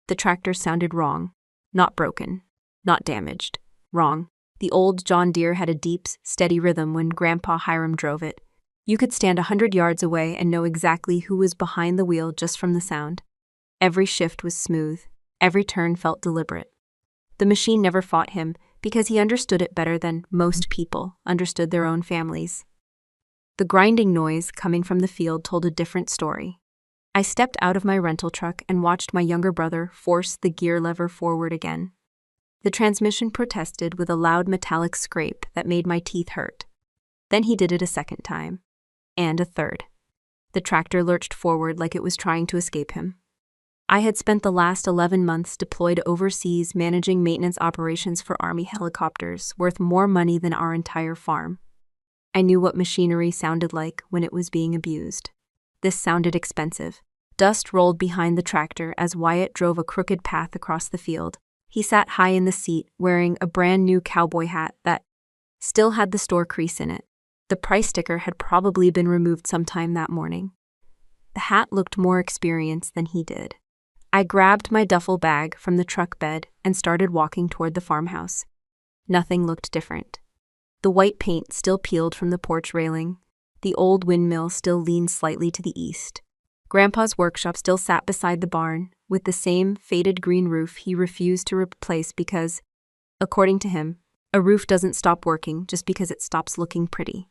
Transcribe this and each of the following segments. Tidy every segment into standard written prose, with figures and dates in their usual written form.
The tractor sounded wrong. Not broken. Not damaged. Wrong. The old John Deere had a deep, steady rhythm when Grandpa Hiram drove it. You could stand 100 yards away and know exactly who was behind the wheel just from the sound. Every shift was smooth. Every turn felt deliberate. The machine never fought him because he understood it better than most people understood their own families. The grinding noise coming from the field told a different story. I stepped out of my rental truck and watched my younger brother force the gear lever forward again. The transmission protested with a loud metallic scrape that made my teeth hurt. Then he did it a second time. And a third. The tractor lurched forward like it was trying to escape him. I had spent the last 11 months deployed overseas managing maintenance operations for Army helicopters worth more money than our entire farm. I knew what machinery sounded like when it was being abused. This sounded expensive. Dust rolled behind the tractor as Wyatt drove a crooked path across the field. He sat high in the seat, wearing a brand new cowboy hat that still had the store crease in it. The price sticker had probably been removed sometime that morning. The hat looked more experienced than he did. I grabbed my duffel bag from the truck bed and started walking toward the farmhouse. Nothing looked different. The white paint still peeled from the porch railing. The old windmill still leaned slightly to the east. Grandpa's workshop still sat beside the barn, with the same faded green roof he refused to replace because, according to him, a roof doesn't stop working just because it stops looking pretty.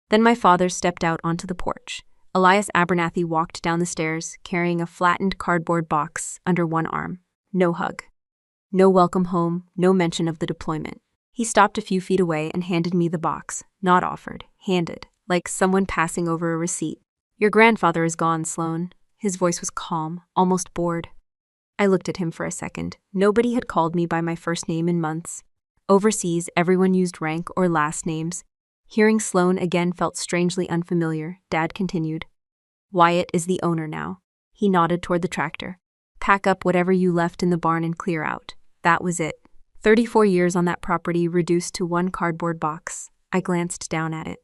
Then my father stepped out onto the porch. Elias Abernathy walked down the stairs, carrying a flattened cardboard box under one arm. No hug. No welcome home, no mention of the deployment. He stopped a few feet away and handed me the box. Not offered, handed, like someone passing over a receipt. Your grandfather is gone, Sloan. His voice was calm, almost bored. I looked at him for a second. Nobody had called me by my first name in months. Overseas, everyone used rank or last names. Hearing Sloan again felt strangely unfamiliar. Dad continued. Wyatt is the owner now. He nodded toward the tractor. Pack up whatever you left in the barn and clear out. That was it. 34 years on that property reduced to one cardboard box. I glanced down at it.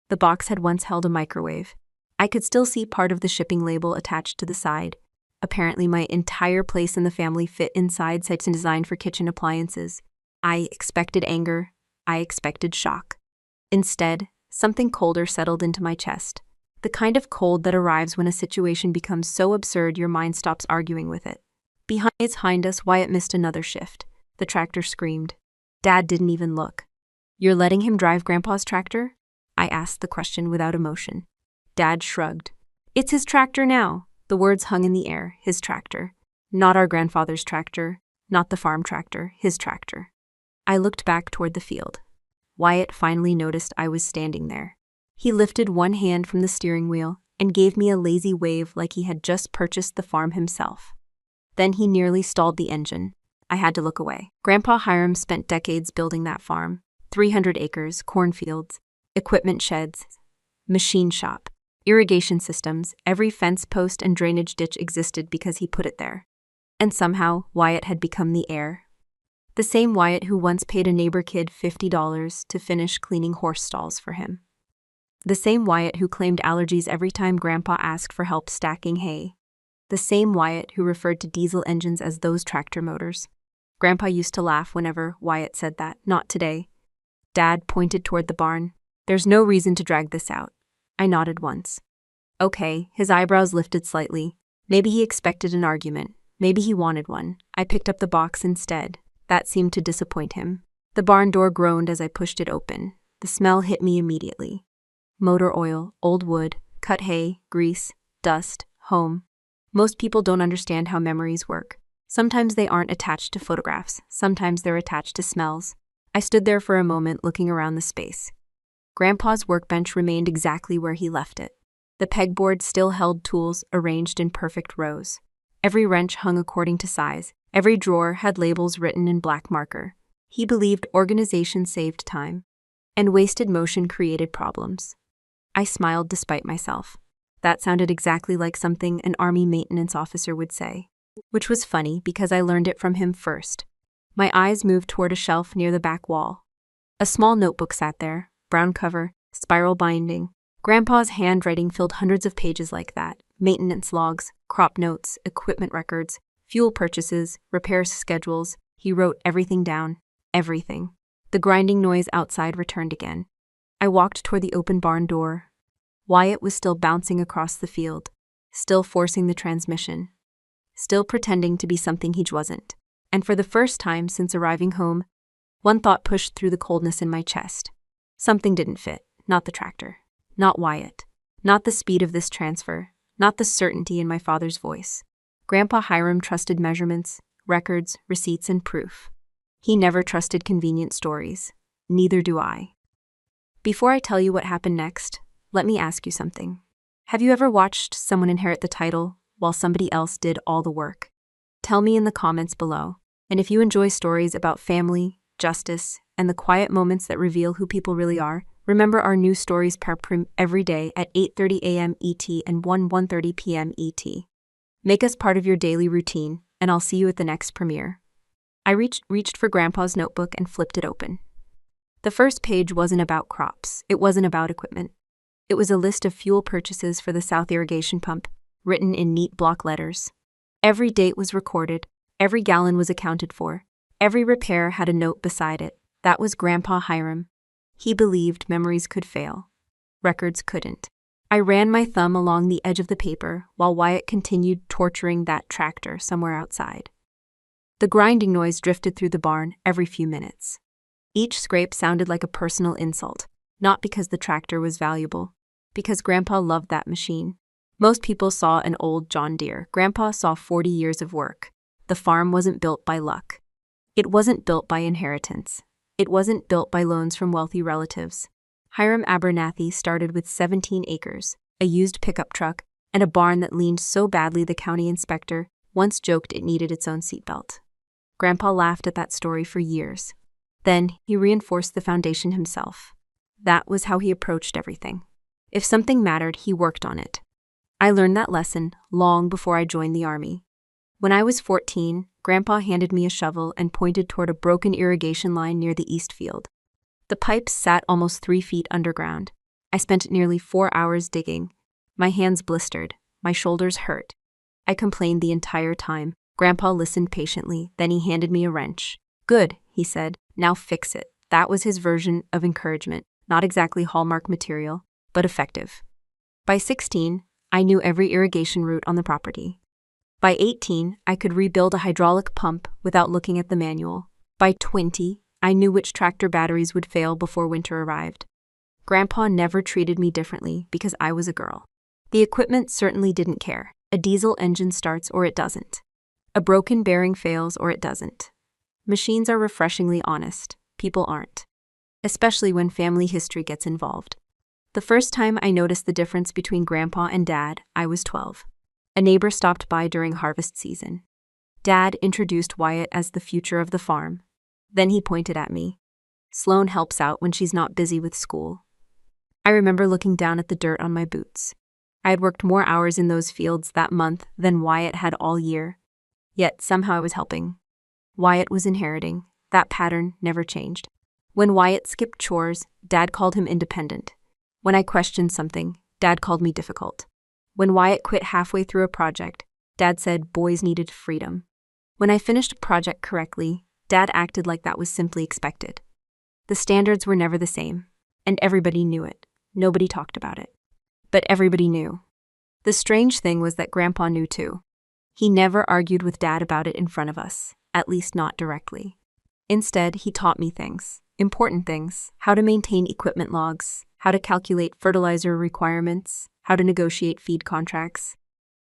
The box had once held a microwave. I could still see part of the shipping label attached to the side. Apparently my entire place in the family fit inside such a design for kitchen appliances. I expected anger. I expected shock. Instead, something colder settled into my chest. The kind of cold that arrives when a situation becomes so absurd your mind stops arguing with it. Behind us, Wyatt missed another shift. The tractor screamed. Dad didn't even look. You're letting him drive Grandpa's tractor? I asked the question without emotion. Dad shrugged. It's his tractor now. The words hung in the air. His tractor. Not our grandfather's tractor. Not the farm tractor. His tractor. I looked back toward the field. Wyatt finally noticed I was standing there. He lifted one hand from the steering wheel and gave me a lazy wave like he had just purchased the farm himself. Then he nearly stalled the engine. I had to look away. Grandpa Hiram spent decades building that farm. 300 acres, cornfields, equipment sheds, machine shop, irrigation systems. Every fence post and drainage ditch existed because he put it there. And somehow, Wyatt had become the heir. The same Wyatt who once paid a neighbor kid $50 to finish cleaning horse stalls for him. The same Wyatt who claimed allergies every time Grandpa asked for help stacking hay. The same Wyatt who referred to diesel engines as those tractor motors. Grandpa used to laugh whenever Wyatt said that. Not today. Dad pointed toward the barn. There's no reason to drag this out. I nodded once. Okay, his eyebrows lifted slightly. Maybe he expected an argument. Maybe he wanted one. I picked up the box instead. That seemed to disappoint him. The barn door groaned as I pushed it open. The smell hit me immediately. Motor oil, old wood, cut hay, grease, dust, home. Most people don't understand how memories work. Sometimes they aren't attached to photographs. Sometimes they're attached to smells. I stood there for a moment looking around the space. Grandpa's workbench remained exactly where he left it. The pegboard still held tools arranged in perfect rows. Every wrench hung according to size. Every drawer had labels written in black marker. He believed organization saved time, and wasted motion created problems. I smiled despite myself. That sounded exactly like something an army maintenance officer would say, which was funny because I learned it from him first. My eyes moved toward a shelf near the back wall. A small notebook sat there, brown cover, spiral binding. Grandpa's handwriting filled hundreds of pages like that. Maintenance logs, crop notes, equipment records, Fuel purchases, repair schedules. He wrote everything down. Everything. The grinding noise outside returned again. I walked toward the open barn door. Wyatt was still bouncing across the field, still forcing the transmission, still pretending to be something he wasn't. And for the first time since arriving home, one thought pushed through the coldness in my chest. Something didn't fit. Not the tractor. Not Wyatt. Not the speed of this transfer. Not the certainty in my father's voice. Grandpa Hiram trusted measurements, records, receipts, and proof. He never trusted convenient stories. Neither do I. Before I tell you what happened next, let me ask you something. Have you ever watched someone inherit the title while somebody else did all the work? Tell me in the comments below. And if you enjoy stories about family, justice, and the quiet moments that reveal who people really are, remember our new stories per every day at 8:30 a.m. ET and 1:30 p.m. ET. Make us part of your daily routine, and I'll see you at the next premiere. I reached for Grandpa's notebook and flipped it open. The first page wasn't about crops. It wasn't about equipment. It was a list of fuel purchases for the South irrigation pump, written in neat block letters. Every date was recorded. Every gallon was accounted for. Every repair had a note beside it. That was Grandpa Hiram. He believed memories could fail. Records couldn't. I ran my thumb along the edge of the paper while Wyatt continued torturing that tractor somewhere outside. The grinding noise drifted through the barn every few minutes. Each scrape sounded like a personal insult, not because the tractor was valuable, because Grandpa loved that machine. Most people saw an old John Deere. Grandpa saw 40 years of work. The farm wasn't built by luck. It wasn't built by inheritance. It wasn't built by loans from wealthy relatives. Hiram Abernathy started with 17 acres, a used pickup truck, and a barn that leaned so badly the county inspector once joked it needed its own seatbelt. Grandpa laughed at that story for years. Then he reinforced the foundation himself. That was how he approached everything. If something mattered, he worked on it. I learned that lesson long before I joined the Army. When I was 14, Grandpa handed me a shovel and pointed toward a broken irrigation line near the east field. The pipes sat almost 3 feet underground. I spent nearly 4 hours digging. My hands blistered. My shoulders hurt. I complained the entire time. Grandpa listened patiently, then he handed me a wrench. "Good," he said. "Now fix it." That was his version of encouragement. Not exactly Hallmark material, but effective. By 16, I knew every irrigation route on the property. By 18, I could rebuild a hydraulic pump without looking at the manual. By 20, I knew which tractor batteries would fail before winter arrived. Grandpa never treated me differently because I was a girl. The equipment certainly didn't care. A diesel engine starts or it doesn't. A broken bearing fails or it doesn't. Machines are refreshingly honest. People aren't. Especially when family history gets involved. The first time I noticed the difference between Grandpa and Dad, I was 12. A neighbor stopped by during harvest season. Dad introduced Wyatt as the future of the farm. Then he pointed at me. "Sloan helps out when she's not busy with school." I remember looking down at the dirt on my boots. I had worked more hours in those fields that month than Wyatt had all year. Yet somehow I was helping. Wyatt was inheriting. That pattern never changed. When Wyatt skipped chores, Dad called him independent. When I questioned something, Dad called me difficult. When Wyatt quit halfway through a project, Dad said boys needed freedom. When I finished a project correctly, Dad acted like that was simply expected. The standards were never the same, and everybody knew it. Nobody talked about it. But everybody knew. The strange thing was that Grandpa knew too. He never argued with Dad about it in front of us, at least not directly. Instead, he taught me things, important things, how to maintain equipment logs, how to calculate fertilizer requirements, how to negotiate feed contracts,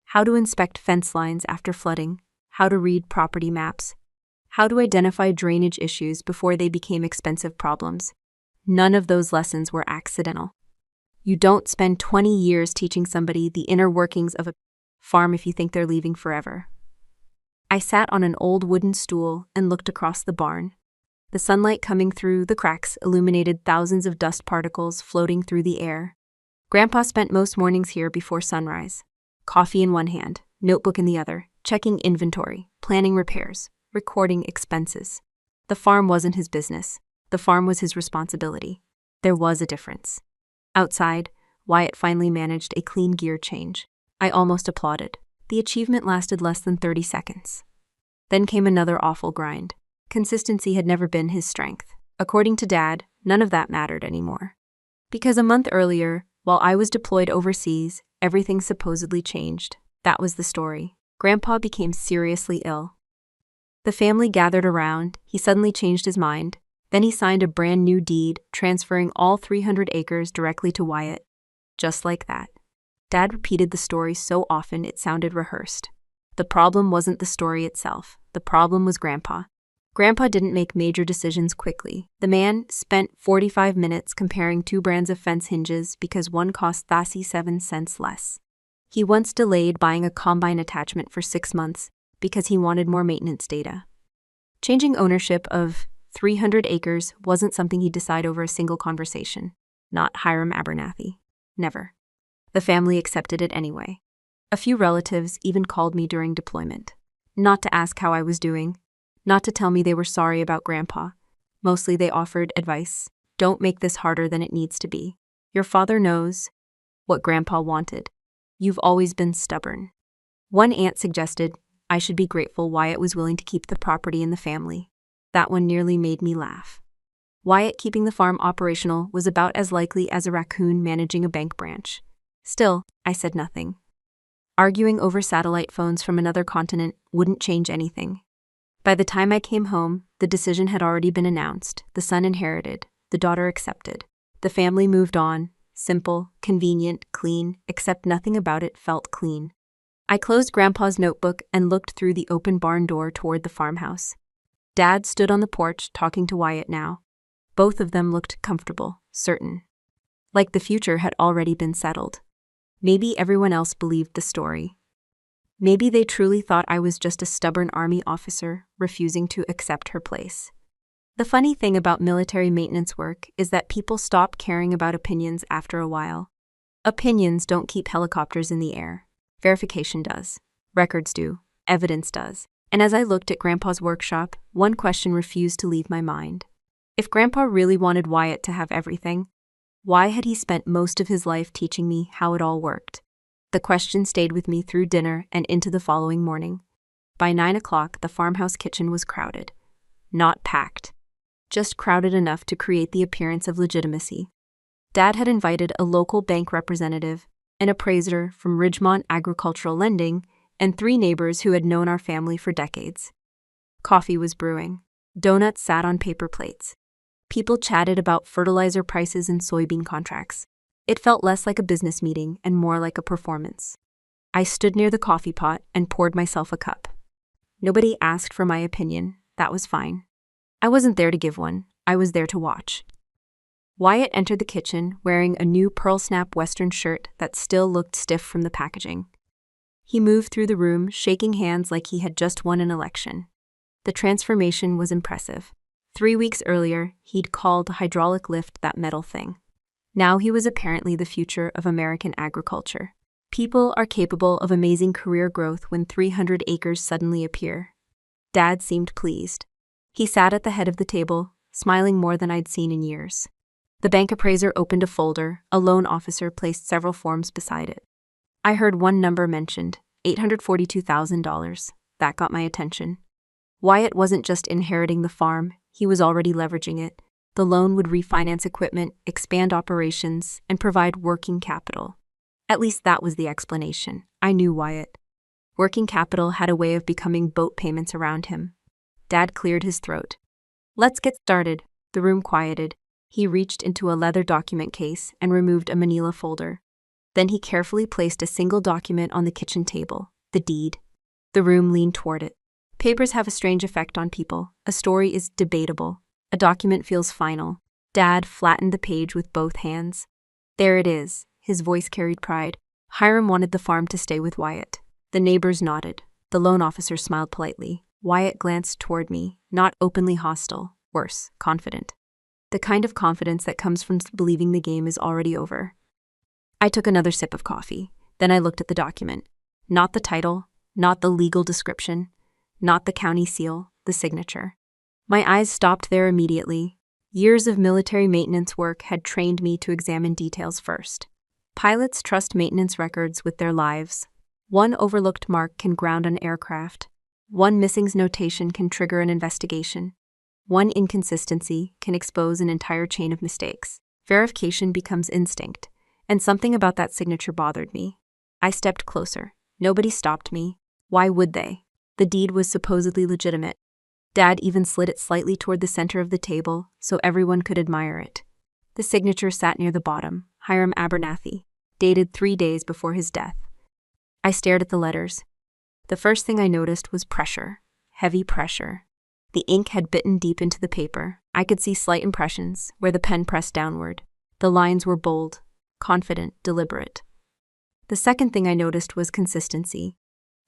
how to inspect fence lines after flooding, how to read property maps, how to identify drainage issues before they became expensive problems. None of those lessons were accidental. You don't spend 20 years teaching somebody the inner workings of a farm if you think they're leaving forever. I sat on an old wooden stool and looked across the barn. The sunlight coming through the cracks illuminated thousands of dust particles floating through the air. Grandpa spent most mornings here before sunrise. Coffee in one hand, notebook in the other, checking inventory, planning repairs, recording expenses. The farm wasn't his business. The farm was his responsibility. There was a difference. Outside, Wyatt finally managed a clean gear change. I almost applauded. The achievement lasted less than 30 seconds. Then came another awful grind. Consistency had never been his strength. According to Dad, none of that mattered anymore. Because a month earlier, while I was deployed overseas, everything supposedly changed. That was the story. Grandpa became seriously ill. The family gathered around. He suddenly changed his mind. Then he signed a brand new deed, transferring all 300 acres directly to Wyatt. Just like that. Dad repeated the story so often it sounded rehearsed. The problem wasn't the story itself. The problem was Grandpa. Grandpa didn't make major decisions quickly. The man spent 45 minutes comparing two brands of fence hinges because one cost 37 cents less. He once delayed buying a combine attachment for 6 months because he wanted more maintenance data. Changing ownership of 300 acres wasn't something he'd decide over a single conversation. Not Hiram Abernathy. Never. The family accepted it anyway. A few relatives even called me during deployment. Not to ask how I was doing. Not to tell me they were sorry about Grandpa. Mostly they offered advice. Don't make this harder than it needs to be. Your father knows what Grandpa wanted. You've always been stubborn. One aunt suggested I should be grateful Wyatt was willing to keep the property in the family. That one nearly made me laugh. Wyatt keeping the farm operational was about as likely as a raccoon managing a bank branch. Still, I said nothing. Arguing over satellite phones from another continent wouldn't change anything. By the time I came home, the decision had already been announced. The son inherited, the daughter accepted. The family moved on, simple, convenient, clean, except nothing about it felt clean. I closed Grandpa's notebook and looked through the open barn door toward the farmhouse. Dad stood on the porch talking to Wyatt now. Both of them looked comfortable, certain. Like the future had already been settled. Maybe everyone else believed the story. Maybe they truly thought I was just a stubborn army officer refusing to accept her place. The funny thing about military maintenance work is that people stop caring about opinions after a while. Opinions don't keep helicopters in the air. Verification does. Records do. Evidence does. And as I looked at Grandpa's workshop, one question refused to leave my mind. If Grandpa really wanted Wyatt to have everything, why had he spent most of his life teaching me how it all worked? The question stayed with me through dinner and into the following morning. By 9 o'clock, the farmhouse kitchen was crowded. Not packed. Just crowded enough to create the appearance of legitimacy. Dad had invited a local bank representative, an appraiser from Ridgemont Agricultural Lending, and 3 neighbors who had known our family for decades. Coffee was brewing. Donuts sat on paper plates. People chatted about fertilizer prices and soybean contracts. It felt less like a business meeting and more like a performance. I stood near the coffee pot and poured myself a cup. Nobody asked for my opinion. That was fine. I wasn't there to give one. I was there to watch. Wyatt entered the kitchen wearing a new pearl snap Western shirt that still looked stiff from the packaging. He moved through the room, shaking hands like he had just won an election. The transformation was impressive. 3 weeks earlier, he'd called hydraulic lift that metal thing. Now he was apparently the future of American agriculture. People are capable of amazing career growth when 300 acres suddenly appear. Dad seemed pleased. He sat at the head of the table, smiling more than I'd seen in years. The bank appraiser opened a folder. A loan officer placed several forms beside it. I heard one number mentioned, $842,000. That got my attention. Wyatt wasn't just inheriting the farm, he was already leveraging it. The loan would refinance equipment, expand operations, and provide working capital. At least that was the explanation. I knew Wyatt. Working capital had a way of becoming boat payments around him. Dad cleared his throat. Let's get started. The room quieted. He reached into a leather document case and removed a manila folder. Then he carefully placed a single document on the kitchen table, the deed. The room leaned toward it. Papers have a strange effect on people. A story is debatable. A document feels final. Dad flattened the page with both hands. There it is. His voice carried pride. Hiram wanted the farm to stay with Wyatt. The neighbors nodded. The loan officer smiled politely. Wyatt glanced toward me, not openly hostile, worse, confident. The kind of confidence that comes from believing the game is already over. I took another sip of coffee. Then I looked at the document. Not the title, not the legal description, not the county seal, the signature. My eyes stopped there immediately. Years of military maintenance work had trained me to examine details first. Pilots trust maintenance records with their lives. One overlooked mark can ground an aircraft. One missing's notation can trigger an investigation. One inconsistency can expose an entire chain of mistakes. Verification becomes instinct, and something about that signature bothered me. I stepped closer. Nobody stopped me. Why would they? The deed was supposedly legitimate. Dad even slid it slightly toward the center of the table so everyone could admire it. The signature sat near the bottom, Hiram Abernathy, dated 3 days before his death. I stared at the letters. The first thing I noticed was pressure. Heavy pressure. The ink had bitten deep into the paper. I could see slight impressions where the pen pressed downward. The lines were bold, confident, deliberate. The second thing I noticed was consistency.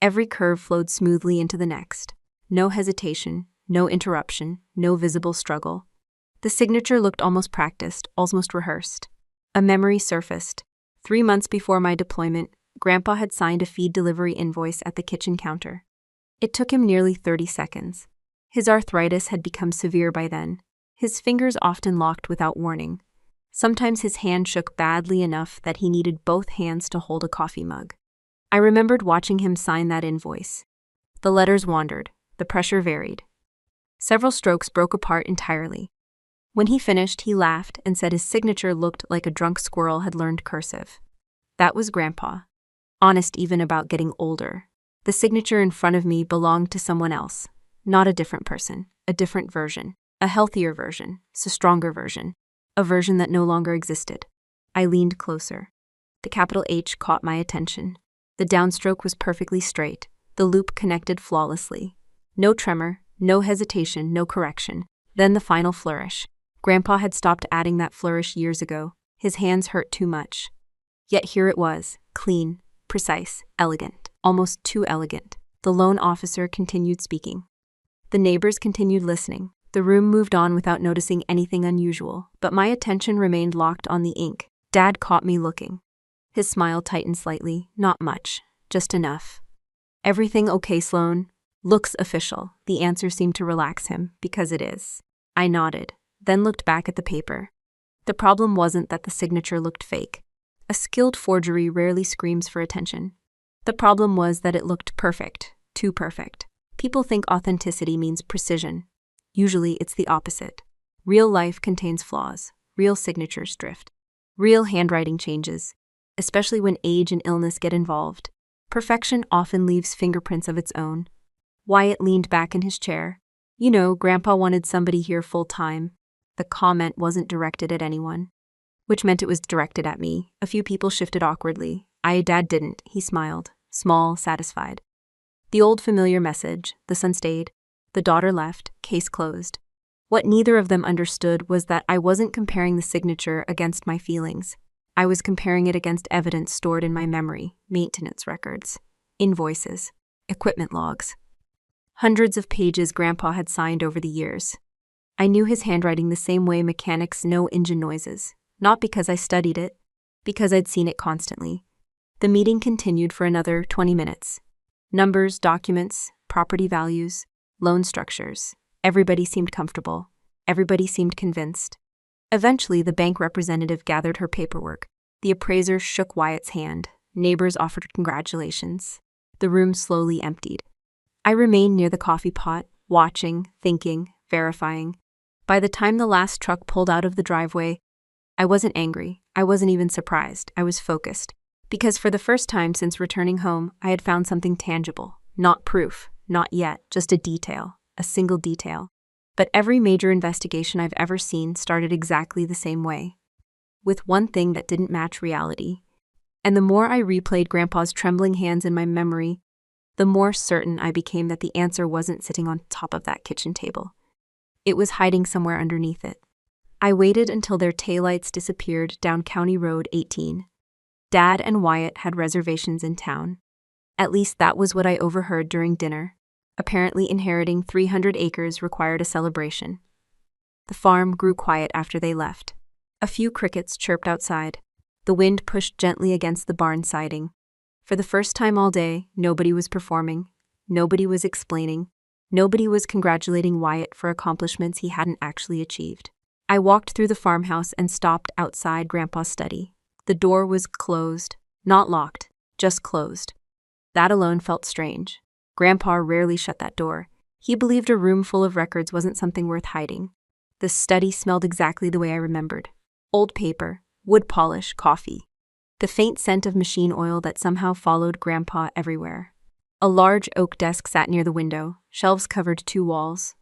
Every curve flowed smoothly into the next. No hesitation, no interruption, no visible struggle. The signature looked almost practiced, almost rehearsed. A memory surfaced. 3 months before my deployment, Grandpa had signed a feed delivery invoice at the kitchen counter. It took him nearly 30 seconds. His arthritis had become severe by then. His fingers often locked without warning. Sometimes his hand shook badly enough that he needed both hands to hold a coffee mug. I remembered watching him sign that invoice. The letters wandered. The pressure varied. Several strokes broke apart entirely. When he finished, he laughed and said his signature looked like a drunk squirrel had learned cursive. That was Grandpa. Honest even about getting older. The signature in front of me belonged to someone else. Not a different person. A different version. A healthier version. A stronger version. A version that no longer existed. I leaned closer. The capital H caught my attention. The downstroke was perfectly straight. The loop connected flawlessly. No tremor, no hesitation, no correction. Then the final flourish. Grandpa had stopped adding that flourish years ago. His hands hurt too much. Yet here it was, clean, precise, elegant, almost too elegant. The lone officer continued speaking. The neighbors continued listening. The room moved on without noticing anything unusual, but my attention remained locked on the ink. Dad caught me looking. His smile tightened slightly, not much, just enough. Everything okay, Sloan? Looks official. The answer seemed to relax him, because it is. I nodded, then looked back at the paper. The problem wasn't that the signature looked fake. A skilled forgery rarely screams for attention. The problem was that it looked perfect, too perfect. People think authenticity means precision. Usually it's the opposite. Real life contains flaws. Real signatures drift. Real handwriting changes, especially when age and illness get involved. Perfection often leaves fingerprints of its own. Wyatt leaned back in his chair. You know, Grandpa wanted somebody here full time. The comment wasn't directed at anyone, which meant it was directed at me. A few people shifted awkwardly. Dad didn't. He smiled, small, satisfied. The old familiar message, the son stayed, the daughter left, case closed. What neither of them understood was that I wasn't comparing the signature against my feelings. I was comparing it against evidence stored in my memory, maintenance records, invoices, equipment logs. Hundreds of pages Grandpa had signed over the years. I knew his handwriting the same way mechanics know engine noises, not because I studied it, because I'd seen it constantly. The meeting continued for another 20 minutes. Numbers, documents, property values, loan structures. Everybody seemed comfortable. Everybody seemed convinced. Eventually, the bank representative gathered her paperwork. The appraiser shook Wyatt's hand. Neighbors offered congratulations. The room slowly emptied. I remained near the coffee pot, watching, thinking, verifying. By the time the last truck pulled out of the driveway, I wasn't angry. I wasn't even surprised. I was focused. Because for the first time since returning home, I had found something tangible. Not proof. Not yet. Just a detail. A single detail. But every major investigation I've ever seen started exactly the same way. With one thing that didn't match reality. And the more I replayed Grandpa's trembling hands in my memory, the more certain I became that the answer wasn't sitting on top of that kitchen table. It was hiding somewhere underneath it. I waited until their taillights disappeared down County Road 18. Dad and Wyatt had reservations in town. At least that was what I overheard during dinner. Apparently inheriting 300 acres required a celebration. The farm grew quiet after they left. A few crickets chirped outside. The wind pushed gently against the barn siding. For the first time all day, nobody was performing. Nobody was explaining. Nobody was congratulating Wyatt for accomplishments he hadn't actually achieved. I walked through the farmhouse and stopped outside Grandpa's study. The door was closed. Not locked, just closed. That alone felt strange. Grandpa rarely shut that door. He believed a room full of records wasn't something worth hiding. The study smelled exactly the way I remembered. Old paper, wood polish, coffee. The faint scent of machine oil that somehow followed Grandpa everywhere. A large oak desk sat near the window, shelves covered 2 walls.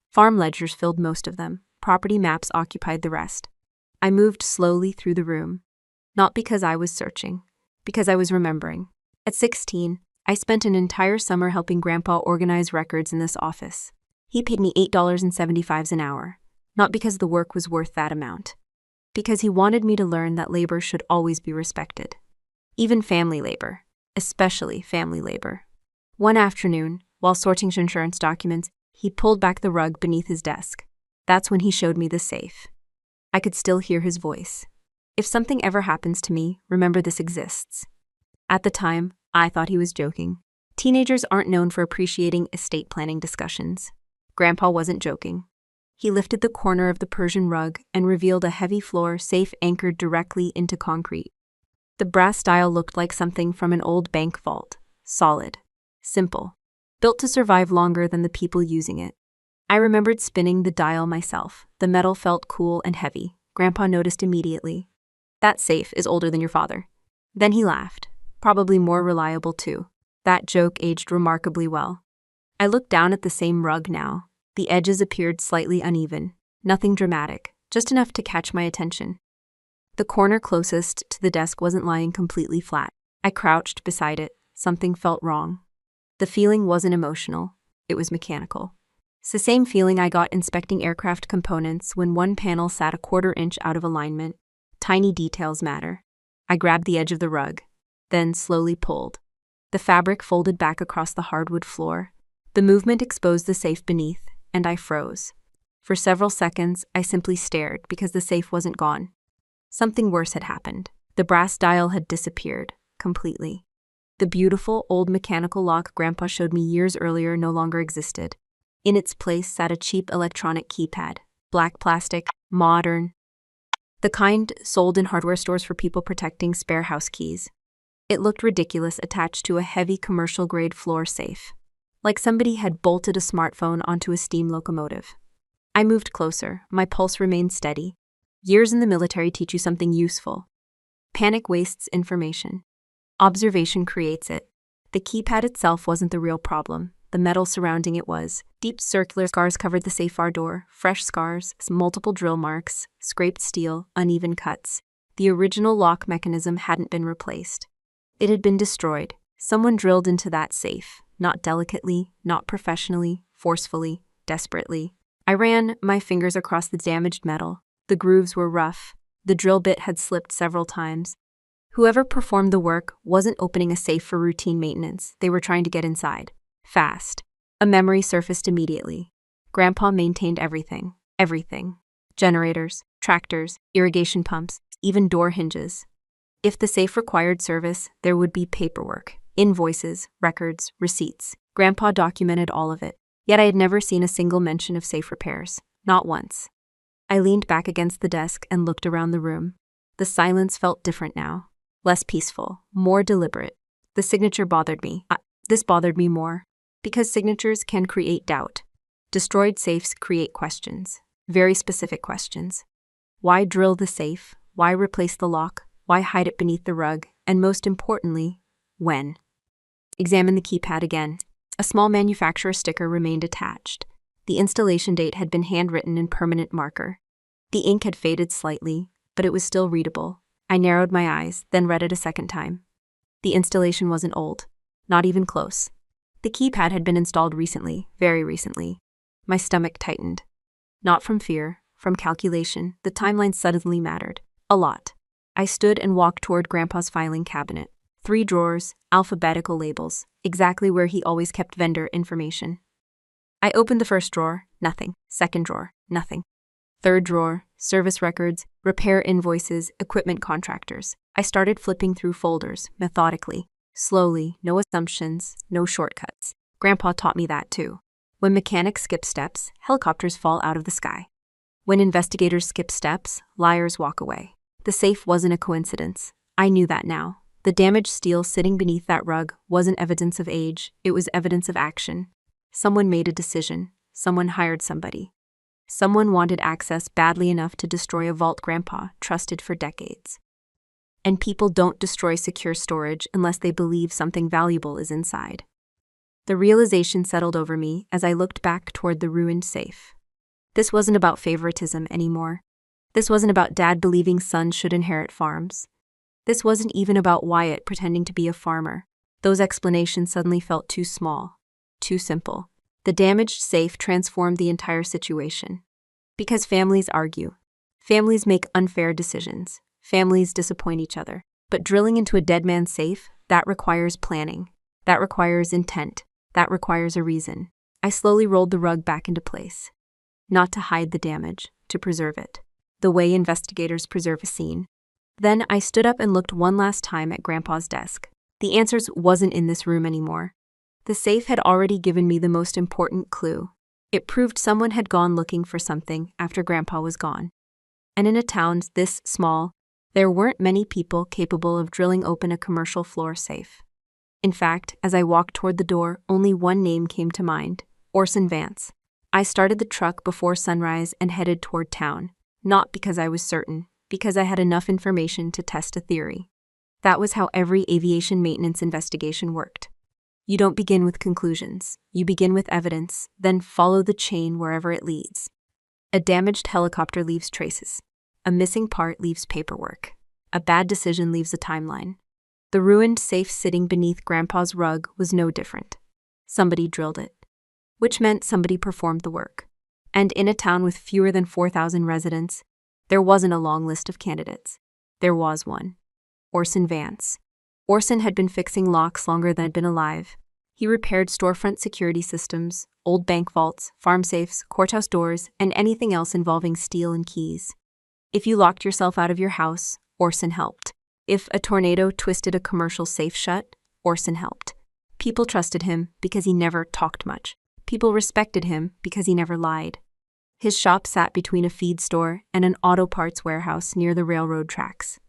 Farm ledgers filled most of them, property maps occupied the rest. I moved slowly through the room. Not because I was searching, because I was remembering. At 16, I spent an entire summer helping Grandpa organize records in this office. He paid me $8.75 an hour, not because the work was worth that amount. Because he wanted me to learn that labor should always be respected. Even family labor, especially family labor. One afternoon, while sorting insurance documents, he pulled back the rug beneath his desk. That's when he showed me the safe. I could still hear his voice. If something ever happens to me, remember this exists. At the time, I thought he was joking. Teenagers aren't known for appreciating estate planning discussions. Grandpa wasn't joking. He lifted the corner of the Persian rug and revealed a heavy floor safe anchored directly into concrete. The brass dial looked like something from an old bank vault. Solid. Simple. Built to survive longer than the people using it. I remembered spinning the dial myself. The metal felt cool and heavy. Grandpa noticed immediately. That safe is older than your father. Then he laughed. Probably more reliable too. That joke aged remarkably well. I looked down at the same rug now. The edges appeared slightly uneven. Nothing dramatic, just enough to catch my attention. The corner closest to the desk wasn't lying completely flat. I crouched beside it. Something felt wrong. The feeling wasn't emotional. It was mechanical. It's the same feeling I got inspecting aircraft components when one panel sat a 1/4 inch out of alignment. Tiny details matter. I grabbed the edge of the rug, then slowly pulled. The fabric folded back across the hardwood floor. The movement exposed the safe beneath, and I froze. For several seconds, I simply stared because the safe wasn't gone. Something worse had happened. The brass dial had disappeared, completely. The beautiful, old mechanical lock Grandpa showed me years earlier no longer existed. In its place sat a cheap electronic keypad. Black plastic, modern. The kind sold in hardware stores for people protecting spare house keys. It looked ridiculous attached to a heavy commercial-grade floor safe. Like somebody had bolted a smartphone onto a steam locomotive. I moved closer. My pulse remained steady. Years in the military teach you something useful. Panic wastes information. Observation creates it. The keypad itself wasn't the real problem. The metal surrounding it was. Deep circular scars covered the safe door, fresh scars, multiple drill marks, scraped steel, uneven cuts. The original lock mechanism hadn't been replaced. It had been destroyed. Someone drilled into that safe, not delicately, not professionally, forcefully, desperately. I ran my fingers across the damaged metal. The grooves were rough. The drill bit had slipped several times. Whoever performed the work wasn't opening a safe for routine maintenance. They were trying to get inside. Fast. A memory surfaced immediately. Grandpa maintained everything. Everything. Generators, tractors, irrigation pumps, even door hinges. If the safe required service, there would be paperwork, invoices, records, receipts. Grandpa documented all of it. Yet I had never seen a single mention of safe repairs. Not once. I leaned back against the desk and looked around the room. The silence felt different now. Less peaceful, more deliberate. The signature bothered me. This bothered me more. Because signatures can create doubt. Destroyed safes create questions. Very specific questions. Why drill the safe? Why replace the lock? Why hide it beneath the rug? And most importantly, when? Examine the keypad again. A small manufacturer sticker remained attached. The installation date had been handwritten in permanent marker. The ink had faded slightly, but it was still readable. I narrowed my eyes, then read it a second time. The installation wasn't old. Not even close. The keypad had been installed recently, very recently. My stomach tightened. Not from fear, from calculation. The timeline suddenly mattered. A lot. I stood and walked toward Grandpa's filing cabinet. 3 drawers, alphabetical labels, exactly where he always kept vendor information. I opened the first drawer, nothing. Second drawer, nothing. Third drawer, service records, repair invoices, equipment contractors. I started flipping through folders, methodically. Slowly, no assumptions, no shortcuts. Grandpa taught me that too. When mechanics skip steps, helicopters fall out of the sky. When investigators skip steps, liars walk away. The safe wasn't a coincidence. I knew that now. The damaged steel sitting beneath that rug wasn't evidence of age, it was evidence of action. Someone made a decision. Someone hired somebody. Someone wanted access badly enough to destroy a vault Grandpa trusted for decades. And people don't destroy secure storage unless they believe something valuable is inside. The realization settled over me as I looked back toward the ruined safe. This wasn't about favoritism anymore. This wasn't about Dad believing sons should inherit farms. This wasn't even about Wyatt pretending to be a farmer. Those explanations suddenly felt too small, too simple. The damaged safe transformed the entire situation. Because families argue. Families make unfair decisions. Families disappoint each other. But drilling into a dead man's safe, that requires planning. That requires intent. That requires a reason. I slowly rolled the rug back into place. Not to hide the damage, to preserve it. The way investigators preserve a scene. Then I stood up and looked one last time at Grandpa's desk. The answers wasn't in this room anymore. The safe had already given me the most important clue. It proved someone had gone looking for something after Grandpa was gone. And in a town this small, there weren't many people capable of drilling open a commercial floor safe. In fact, as I walked toward the door, only one name came to mind: Orson Vance. I started the truck before sunrise and headed toward town, not because I was certain, because I had enough information to test a theory. That was how every aviation maintenance investigation worked. You don't begin with conclusions. You begin with evidence, then follow the chain wherever it leads. A damaged helicopter leaves traces. A missing part leaves paperwork. A bad decision leaves a timeline. The ruined safe sitting beneath Grandpa's rug was no different. Somebody drilled it, which meant somebody performed the work. And in a town with fewer than 4,000 residents, there wasn't a long list of candidates. There was one. Orson Vance. Orson had been fixing locks longer than I'd been alive. He repaired storefront security systems, old bank vaults, farm safes, courthouse doors, and anything else involving steel and keys. If you locked yourself out of your house, Orson helped. If a tornado twisted a commercial safe shut, Orson helped. People trusted him because he never talked much. People respected him because he never lied. His shop sat between a feed store and an auto parts warehouse near the railroad tracks.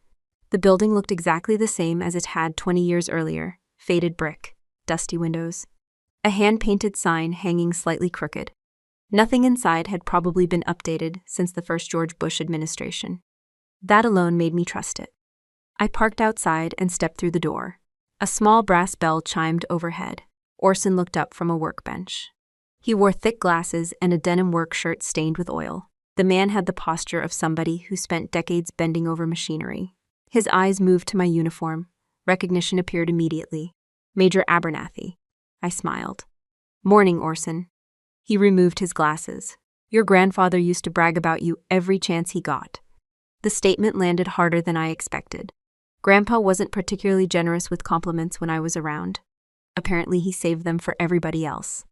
The building looked exactly the same as it had 20 years earlier: faded brick, dusty windows, a hand-painted sign hanging slightly crooked. Nothing inside had probably been updated since the first George Bush administration. That alone made me trust it. I parked outside and stepped through the door. A small brass bell chimed overhead. Orson looked up from a workbench. He wore thick glasses and a denim work shirt stained with oil. The man had the posture of somebody who spent decades bending over machinery. His eyes moved to my uniform. Recognition appeared immediately. Major Abernathy. I smiled. "Morning, Orson." He removed his glasses. "Your grandfather used to brag about you every chance he got." The statement landed harder than I expected. Grandpa wasn't particularly generous with compliments when I was around. Apparently he saved them for everybody else.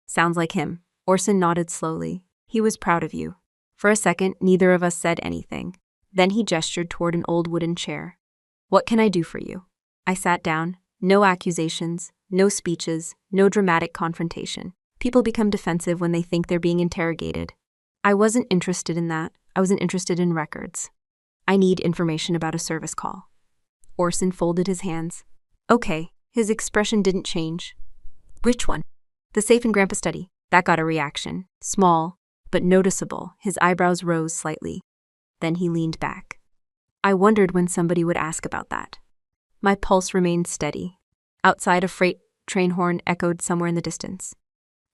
"Sounds like him." Orson nodded slowly. "He was proud of you." For a second, neither of us said anything. Then he gestured toward an old wooden chair. "What can I do for you?" I sat down. No accusations, no speeches, no dramatic confrontation. People become defensive when they think they're being interrogated. I wasn't interested in that. I wasn't interested in records. "I need information about a service call." Orson folded his hands. "Okay." His expression didn't change. "Which one?" "The safe in Grandpa's study." That got a reaction. Small, but noticeable. His eyebrows rose slightly. Then he leaned back. I wondered when somebody would ask about that. My pulse remained steady. Outside, a freight train horn echoed somewhere in the distance.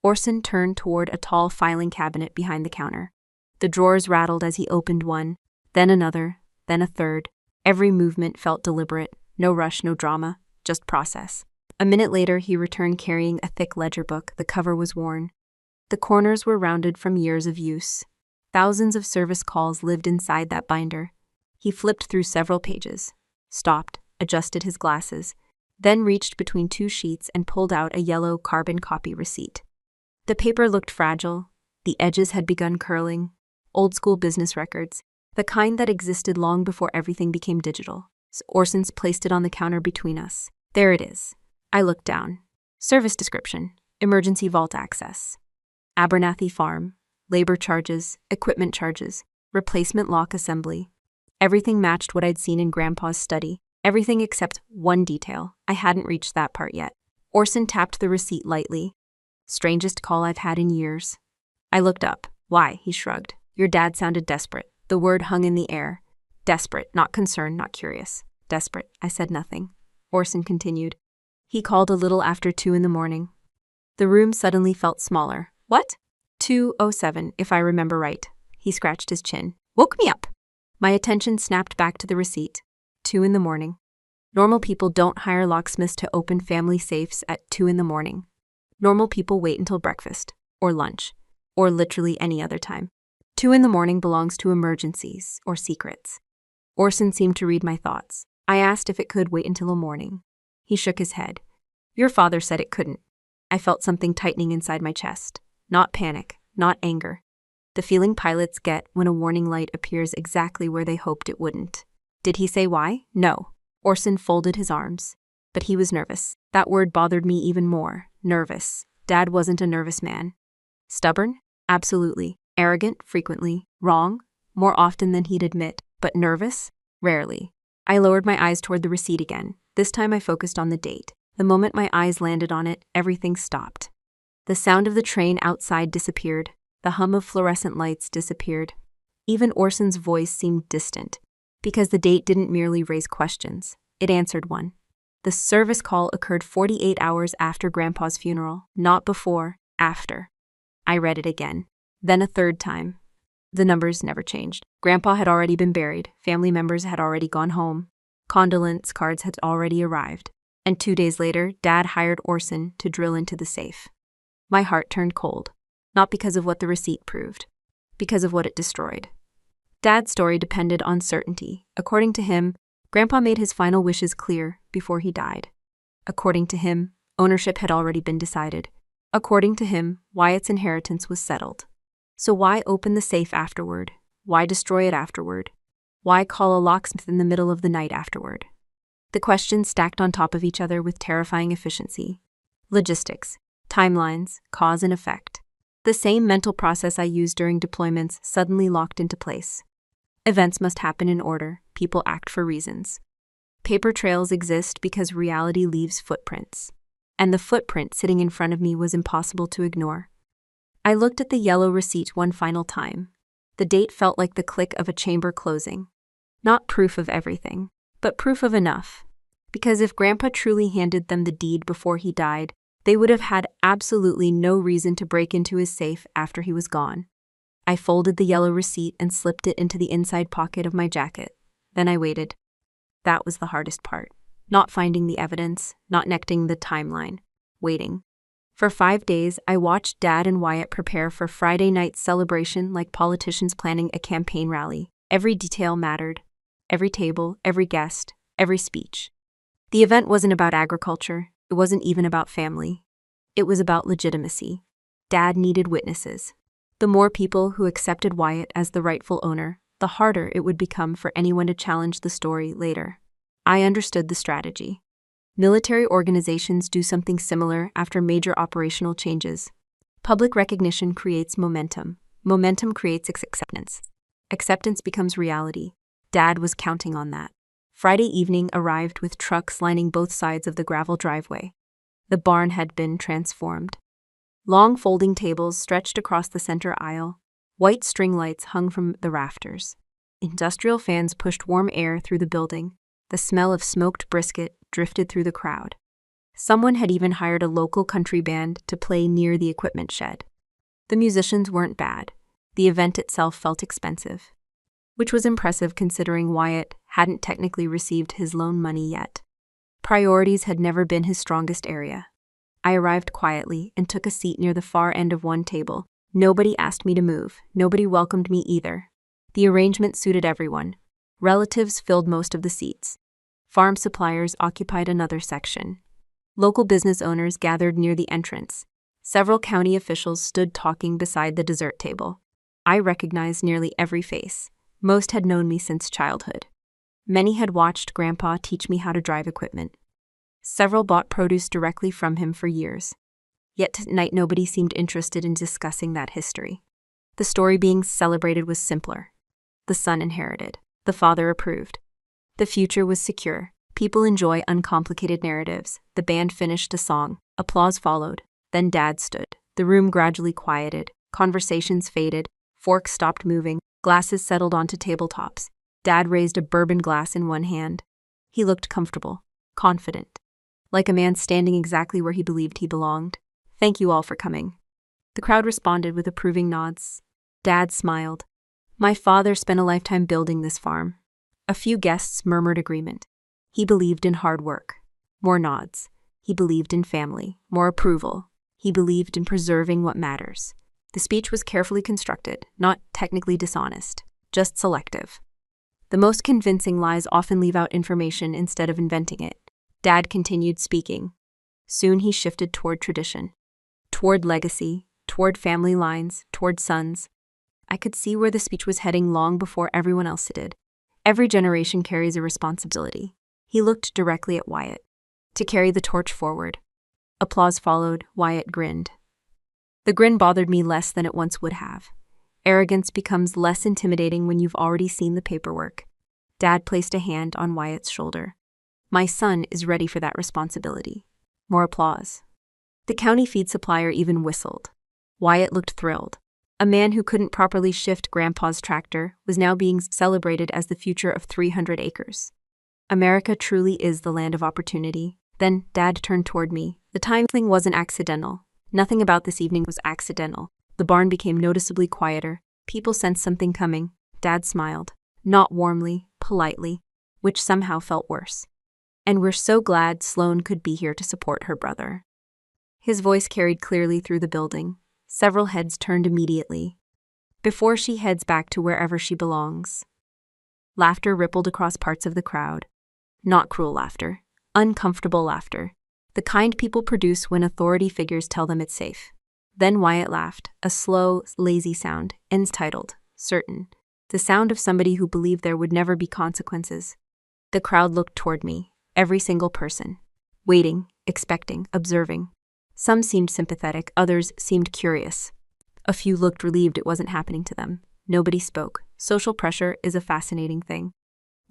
Orson turned toward a tall filing cabinet behind the counter. The drawers rattled as he opened one, then another, then a third. Every movement felt deliberate. No rush, no drama, just process. A minute later, he returned carrying a thick ledger book. The cover was worn. The corners were rounded from years of use. Thousands of service calls lived inside that binder. He flipped through several pages, stopped, adjusted his glasses, then reached between two sheets and pulled out a yellow carbon copy receipt. The paper looked fragile. The edges had begun curling. Old-school business records, the kind that existed long before everything became digital. Orson placed it on the counter between us. "There it is." I looked down. Service description: emergency vault access. Abernathy Farm. Labor charges, equipment charges, replacement lock assembly. Everything matched what I'd seen in Grandpa's study. Everything except one detail. I hadn't reached that part yet. Orson tapped the receipt lightly. Strangest call I've had in years. I looked up. Why? He shrugged. Your dad sounded desperate. The word hung in the air. Desperate, not concerned, not curious. Desperate. I said nothing. Orson continued. He called a little after 2 in the morning. The room suddenly felt smaller. What? 2:07, if I remember right. He scratched his chin. Woke me up. My attention snapped back to the receipt. 2 in the morning. Normal people don't hire locksmiths to open family safes at 2 in the morning. Normal people wait until breakfast, or lunch, or literally any other time. 2 in the morning belongs to emergencies or secrets. Orson seemed to read my thoughts. I asked if it could wait until the morning. He shook his head. Your father said it couldn't. I felt something tightening inside my chest. Not panic, not anger. The feeling pilots get when a warning light appears exactly where they hoped it wouldn't. Did he say why? No. Orson folded his arms. But he was nervous. That word bothered me even more. Nervous. Dad wasn't a nervous man. Stubborn? Absolutely. Arrogant? Frequently. Wrong? More often than he'd admit. But nervous? Rarely. I lowered my eyes toward the receipt again. This time I focused on the date. The moment my eyes landed on it, everything stopped. The sound of the train outside disappeared. The hum of fluorescent lights disappeared. Even Orson's voice seemed distant, because the date didn't merely raise questions. It answered one. The service call occurred 48 hours after Grandpa's funeral, not before, after. I read it again. Then a third time. The numbers never changed. Grandpa had already been buried. Family members had already gone home. Condolence cards had already arrived. And 2 days later, Dad hired Orson to drill into the safe. My heart turned cold. Not because of what the receipt proved. Because of what it destroyed. Dad's story depended on certainty. According to him, Grandpa made his final wishes clear before he died. According to him, ownership had already been decided. According to him, Wyatt's inheritance was settled. So why open the safe afterward? Why destroy it afterward? Why call a locksmith in the middle of the night afterward? The questions stacked on top of each other with terrifying efficiency. Logistics, timelines, cause and effect. The same mental process I used during deployments suddenly locked into place. Events must happen in order. People act for reasons. Paper trails exist because reality leaves footprints. And the footprint sitting in front of me was impossible to ignore. I looked at the yellow receipt one final time. The date felt like the click of a chamber closing. Not proof of everything, but proof of enough. Because if Grandpa truly handed them the deed before he died, they would have had absolutely no reason to break into his safe after he was gone. I folded the yellow receipt and slipped it into the inside pocket of my jacket. Then I waited. That was the hardest part. Not finding the evidence, not connecting the timeline. Waiting. For 5 days, I watched Dad and Wyatt prepare for Friday night's celebration like politicians planning a campaign rally. Every detail mattered. Every table, every guest, every speech. The event wasn't about agriculture. It wasn't even about family. It was about legitimacy. Dad needed witnesses. The more people who accepted Wyatt as the rightful owner, the harder it would become for anyone to challenge the story later. I understood the strategy. Military organizations do something similar after major operational changes. Public recognition creates momentum. Momentum creates acceptance. Acceptance becomes reality. Dad was counting on that. Friday evening arrived with trucks lining both sides of the gravel driveway. The barn had been transformed. Long folding tables stretched across the center aisle. White string lights hung from the rafters. Industrial fans pushed warm air through the building. The smell of smoked brisket drifted through the crowd. Someone had even hired a local country band to play near the equipment shed. The musicians weren't bad. The event itself felt expensive, which was impressive considering Wyatt hadn't technically received his loan money yet. Priorities had never been his strongest area. I arrived quietly and took a seat near the far end of one table. Nobody asked me to move. Nobody welcomed me either. The arrangement suited everyone. Relatives filled most of the seats. Farm suppliers occupied another section. Local business owners gathered near the entrance. Several county officials stood talking beside the dessert table. I recognized nearly every face. Most had known me since childhood. Many had watched Grandpa teach me how to drive equipment. Several bought produce directly from him for years. Yet tonight nobody seemed interested in discussing that history. The story being celebrated was simpler. The son inherited. The father approved. The future was secure. People enjoy uncomplicated narratives. The band finished a song. Applause followed. Then Dad stood. The room gradually quieted. Conversations faded. Forks stopped moving. Glasses settled onto tabletops. Dad raised a bourbon glass in one hand. He looked comfortable, confident, like a man standing exactly where he believed he belonged. "Thank you all for coming." The crowd responded with approving nods. Dad smiled. "My father spent a lifetime building this farm." A few guests murmured agreement. He believed in hard work. More nods. He believed in family. More approval. He believed in preserving what matters. The speech was carefully constructed, not technically dishonest, just selective. The most convincing lies often leave out information instead of inventing it. Dad continued speaking. Soon he shifted toward tradition, toward legacy, toward family lines, toward sons. I could see where the speech was heading long before everyone else did. Every generation carries a responsibility. He looked directly at Wyatt. To carry the torch forward. Applause followed. Wyatt grinned. The grin bothered me less than it once would have. Arrogance becomes less intimidating when you've already seen the paperwork. Dad placed a hand on Wyatt's shoulder. "My son is ready for that responsibility." More applause. The county feed supplier even whistled. Wyatt looked thrilled. A man who couldn't properly shift Grandpa's tractor was now being celebrated as the future of 300 acres. America truly is the land of opportunity. Then Dad turned toward me. The timing wasn't accidental. Nothing about this evening was accidental. The barn became noticeably quieter. People sensed something coming. Dad smiled. Not warmly, politely, which somehow felt worse. "And we're so glad Sloan could be here to support her brother." His voice carried clearly through the building. Several heads turned immediately. "Before she heads back to wherever she belongs." Laughter rippled across parts of the crowd. Not cruel laughter. Uncomfortable laughter. The kind people produce when authority figures tell them it's safe. Then Wyatt laughed, a slow, lazy sound, entitled, certain. The sound of somebody who believed there would never be consequences. The crowd looked toward me, every single person. Waiting, expecting, observing. Some seemed sympathetic, others seemed curious. A few looked relieved it wasn't happening to them. Nobody spoke. Social pressure is a fascinating thing.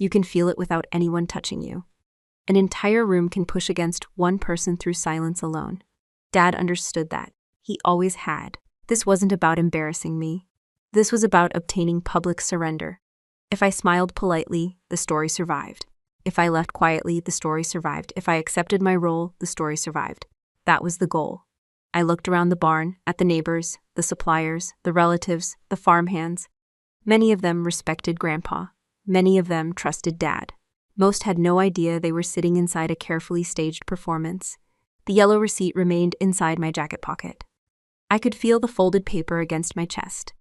You can feel it without anyone touching you. An entire room can push against one person through silence alone. Dad understood that. He always had. This wasn't about embarrassing me. This was about obtaining public surrender. If I smiled politely, the story survived. If I left quietly, the story survived. If I accepted my role, the story survived. That was the goal. I looked around the barn, at the neighbors, the suppliers, the relatives, the farmhands. Many of them respected Grandpa. Many of them trusted Dad. Most had no idea they were sitting inside a carefully staged performance. The yellow receipt remained inside my jacket pocket. I could feel the folded paper against my chest.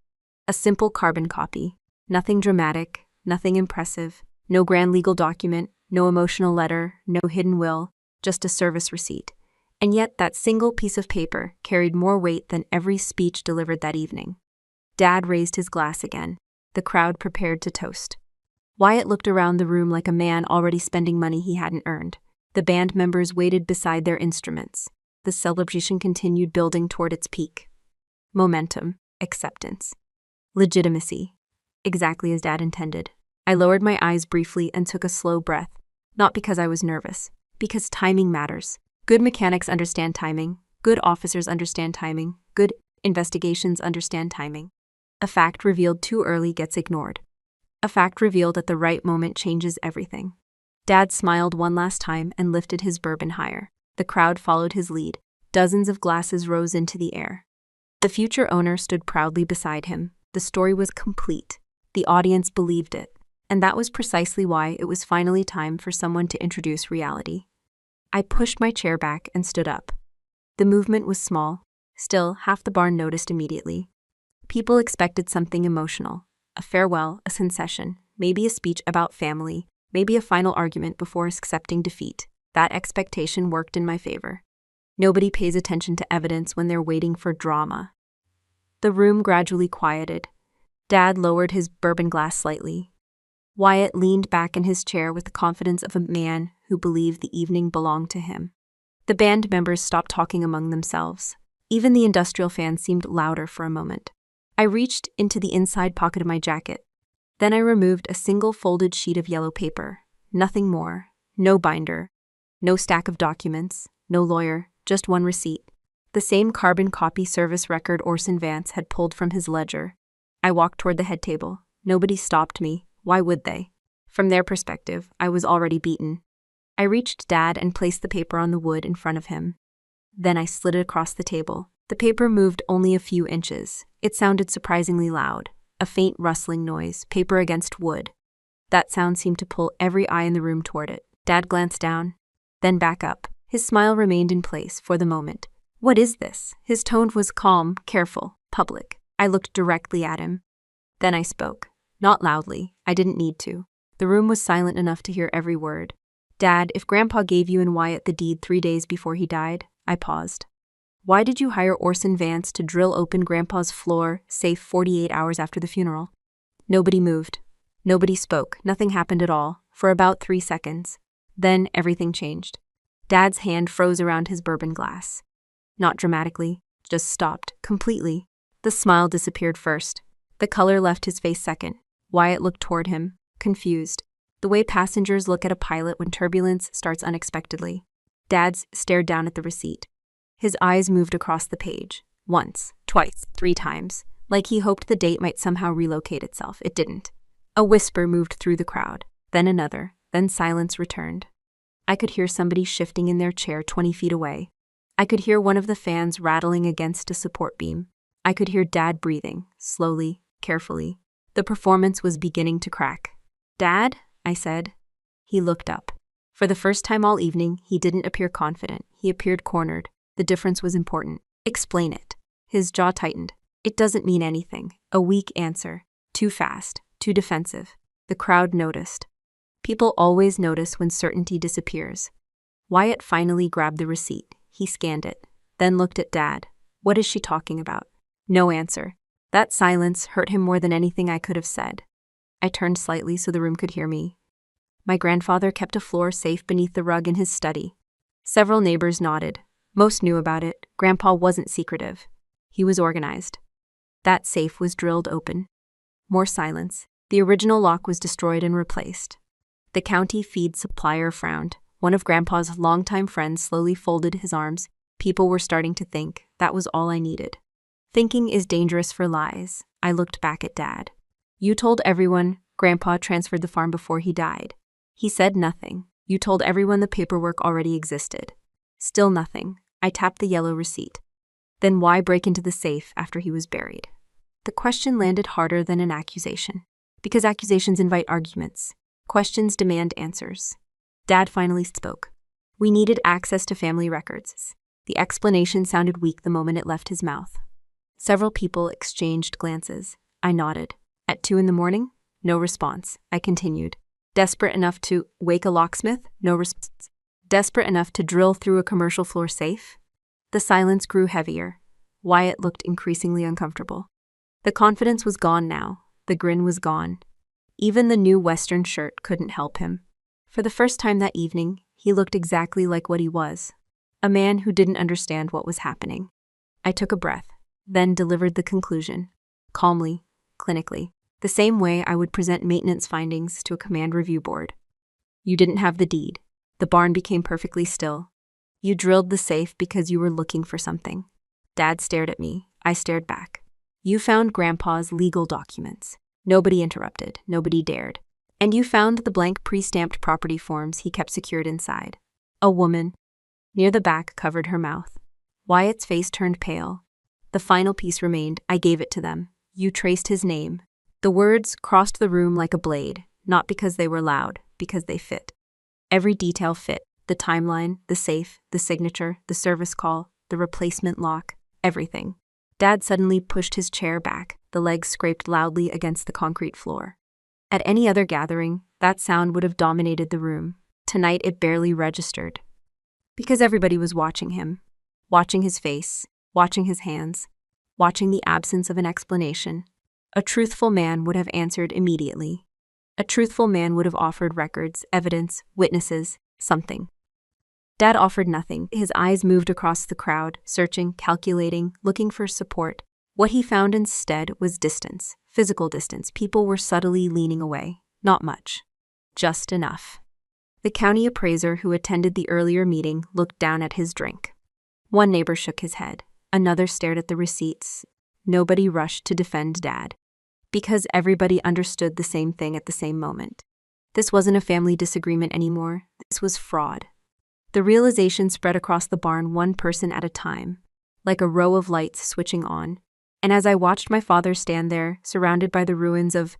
A simple carbon copy. Nothing dramatic, nothing impressive, no grand legal document, no emotional letter, no hidden will, just a service receipt. And yet that single piece of paper carried more weight than every speech delivered that evening. Dad raised his glass again. The crowd prepared to toast. Wyatt looked around the room like a man already spending money he hadn't earned. The band members waited beside their instruments. The celebration continued building toward its peak. Momentum, acceptance, legitimacy. Exactly as Dad intended. I lowered my eyes briefly and took a slow breath. Not because I was nervous, because timing matters. Good mechanics understand timing. Good officers understand timing. Good investigations understand timing. A fact revealed too early gets ignored. A fact revealed at the right moment changes everything. Dad smiled one last time and lifted his bourbon higher. The crowd followed his lead. Dozens of glasses rose into the air. The future owner stood proudly beside him. The story was complete. The audience believed it. And that was precisely why it was finally time for someone to introduce reality. I pushed my chair back and stood up. The movement was small. Still, half the barn noticed immediately. People expected something emotional. A farewell, a concession, maybe a speech about family, maybe a final argument before accepting defeat. That expectation worked in my favor. Nobody pays attention to evidence when they're waiting for drama. The room gradually quieted. Dad lowered his bourbon glass slightly. Wyatt leaned back in his chair with the confidence of a man who believed the evening belonged to him. The band members stopped talking among themselves. Even the industrial fan seemed louder for a moment. I reached into the inside pocket of my jacket. Then I removed a single folded sheet of yellow paper. Nothing more, No binder. No stack of documents. No lawyer. Just one receipt. The same carbon copy service record Orson Vance had pulled from his ledger. I walked toward the head table. Nobody stopped me. Why would they? From their perspective, I was already beaten. I reached Dad and placed the paper on the wood in front of him. Then I slid it across the table. The paper moved only a few inches. It sounded surprisingly loud. A faint rustling noise, paper against wood. That sound seemed to pull every eye in the room toward it. Dad glanced down, then back up. His smile remained in place for the moment. What is this? His tone was calm, careful, public. I looked directly at him. Then I spoke. Not loudly. I didn't need to. The room was silent enough to hear every word. Dad, if Grandpa gave you and Wyatt the deed 3 days before he died, I paused. Why did you hire Orson Vance to drill open Grandpa's floor, safe 48 hours after the funeral? Nobody moved. Nobody spoke. Nothing happened at all, for about 3 seconds. Then everything changed. Dad's hand froze around his bourbon glass. Not dramatically, just stopped, completely. The smile disappeared first. The color left his face second. Wyatt looked toward him, confused. The way passengers look at a pilot when turbulence starts unexpectedly. Dad stared down at the receipt. His eyes moved across the page. Once, twice, 3 times. Like he hoped the date might somehow relocate itself. It didn't. A whisper moved through the crowd. Then another. Then silence returned. I could hear somebody shifting in their chair 20 feet away. I could hear one of the fans rattling against a support beam. I could hear Dad breathing, slowly, carefully. The performance was beginning to crack. Dad? I said. He looked up. For the first time all evening, he didn't appear confident. He appeared cornered. The difference was important. Explain it. His jaw tightened. It doesn't mean anything. A weak answer. Too fast. Too defensive. The crowd noticed. People always notice when certainty disappears. Wyatt finally grabbed the receipt. He scanned it. Then looked at Dad. What is she talking about? No answer. That silence hurt him more than anything I could have said. I turned slightly so the room could hear me. My grandfather kept a floor safe beneath the rug in his study. Several neighbors nodded. Most knew about it. Grandpa wasn't secretive. He was organized. That safe was drilled open. More silence. The original lock was destroyed and replaced. The county feed supplier frowned. One of Grandpa's longtime friends slowly folded his arms. People were starting to think. That was all I needed. Thinking is dangerous for lies. I looked back at Dad. You told everyone Grandpa transferred the farm before he died. He said nothing. You told everyone the paperwork already existed. Still nothing. I tapped the yellow receipt. Then why break into the safe after he was buried? The question landed harder than an accusation. Because accusations invite arguments. Questions demand answers. Dad finally spoke. We needed access to family records. The explanation sounded weak the moment it left his mouth. Several people exchanged glances. I nodded. At 2 a.m? No response. I continued. Desperate enough to wake a locksmith? No response. Desperate enough to drill through a commercial floor safe? The silence grew heavier. Wyatt looked increasingly uncomfortable. The confidence was gone now. The grin was gone. Even the new Western shirt couldn't help him. For the first time that evening, he looked exactly like what he was. A man who didn't understand what was happening. I took a breath, then delivered the conclusion. Calmly, clinically. The same way I would present maintenance findings to a command review board. You didn't have the deed. The barn became perfectly still. You drilled the safe because you were looking for something. Dad stared at me. I stared back. You found Grandpa's legal documents. Nobody interrupted. Nobody dared. And you found the blank pre-stamped property forms he kept secured inside. A woman, near the back, covered her mouth. Wyatt's face turned pale. The final piece remained. I gave it to them. You traced his name. The words crossed the room like a blade, not because they were loud, because they fit. Every detail fit. The timeline, the safe, the signature, the service call, the replacement lock, everything. Dad suddenly pushed his chair back. The legs scraped loudly against the concrete floor. At any other gathering, that sound would have dominated the room. Tonight it barely registered. Because everybody was watching him. Watching his face, watching his hands, watching the absence of an explanation. A truthful man would have answered immediately. A truthful man would have offered records, evidence, witnesses, something. Dad offered nothing. His eyes moved across the crowd, searching, calculating, looking for support. What he found instead was distance, physical distance. People were subtly leaning away. Not much. Just enough. The county appraiser who attended the earlier meeting looked down at his drink. One neighbor shook his head. Another stared at the receipts. Nobody rushed to defend Dad. Because everybody understood the same thing at the same moment. This wasn't a family disagreement anymore. This was fraud. The realization spread across the barn one person at a time, like a row of lights switching on. And as I watched my father stand there, surrounded by the ruins of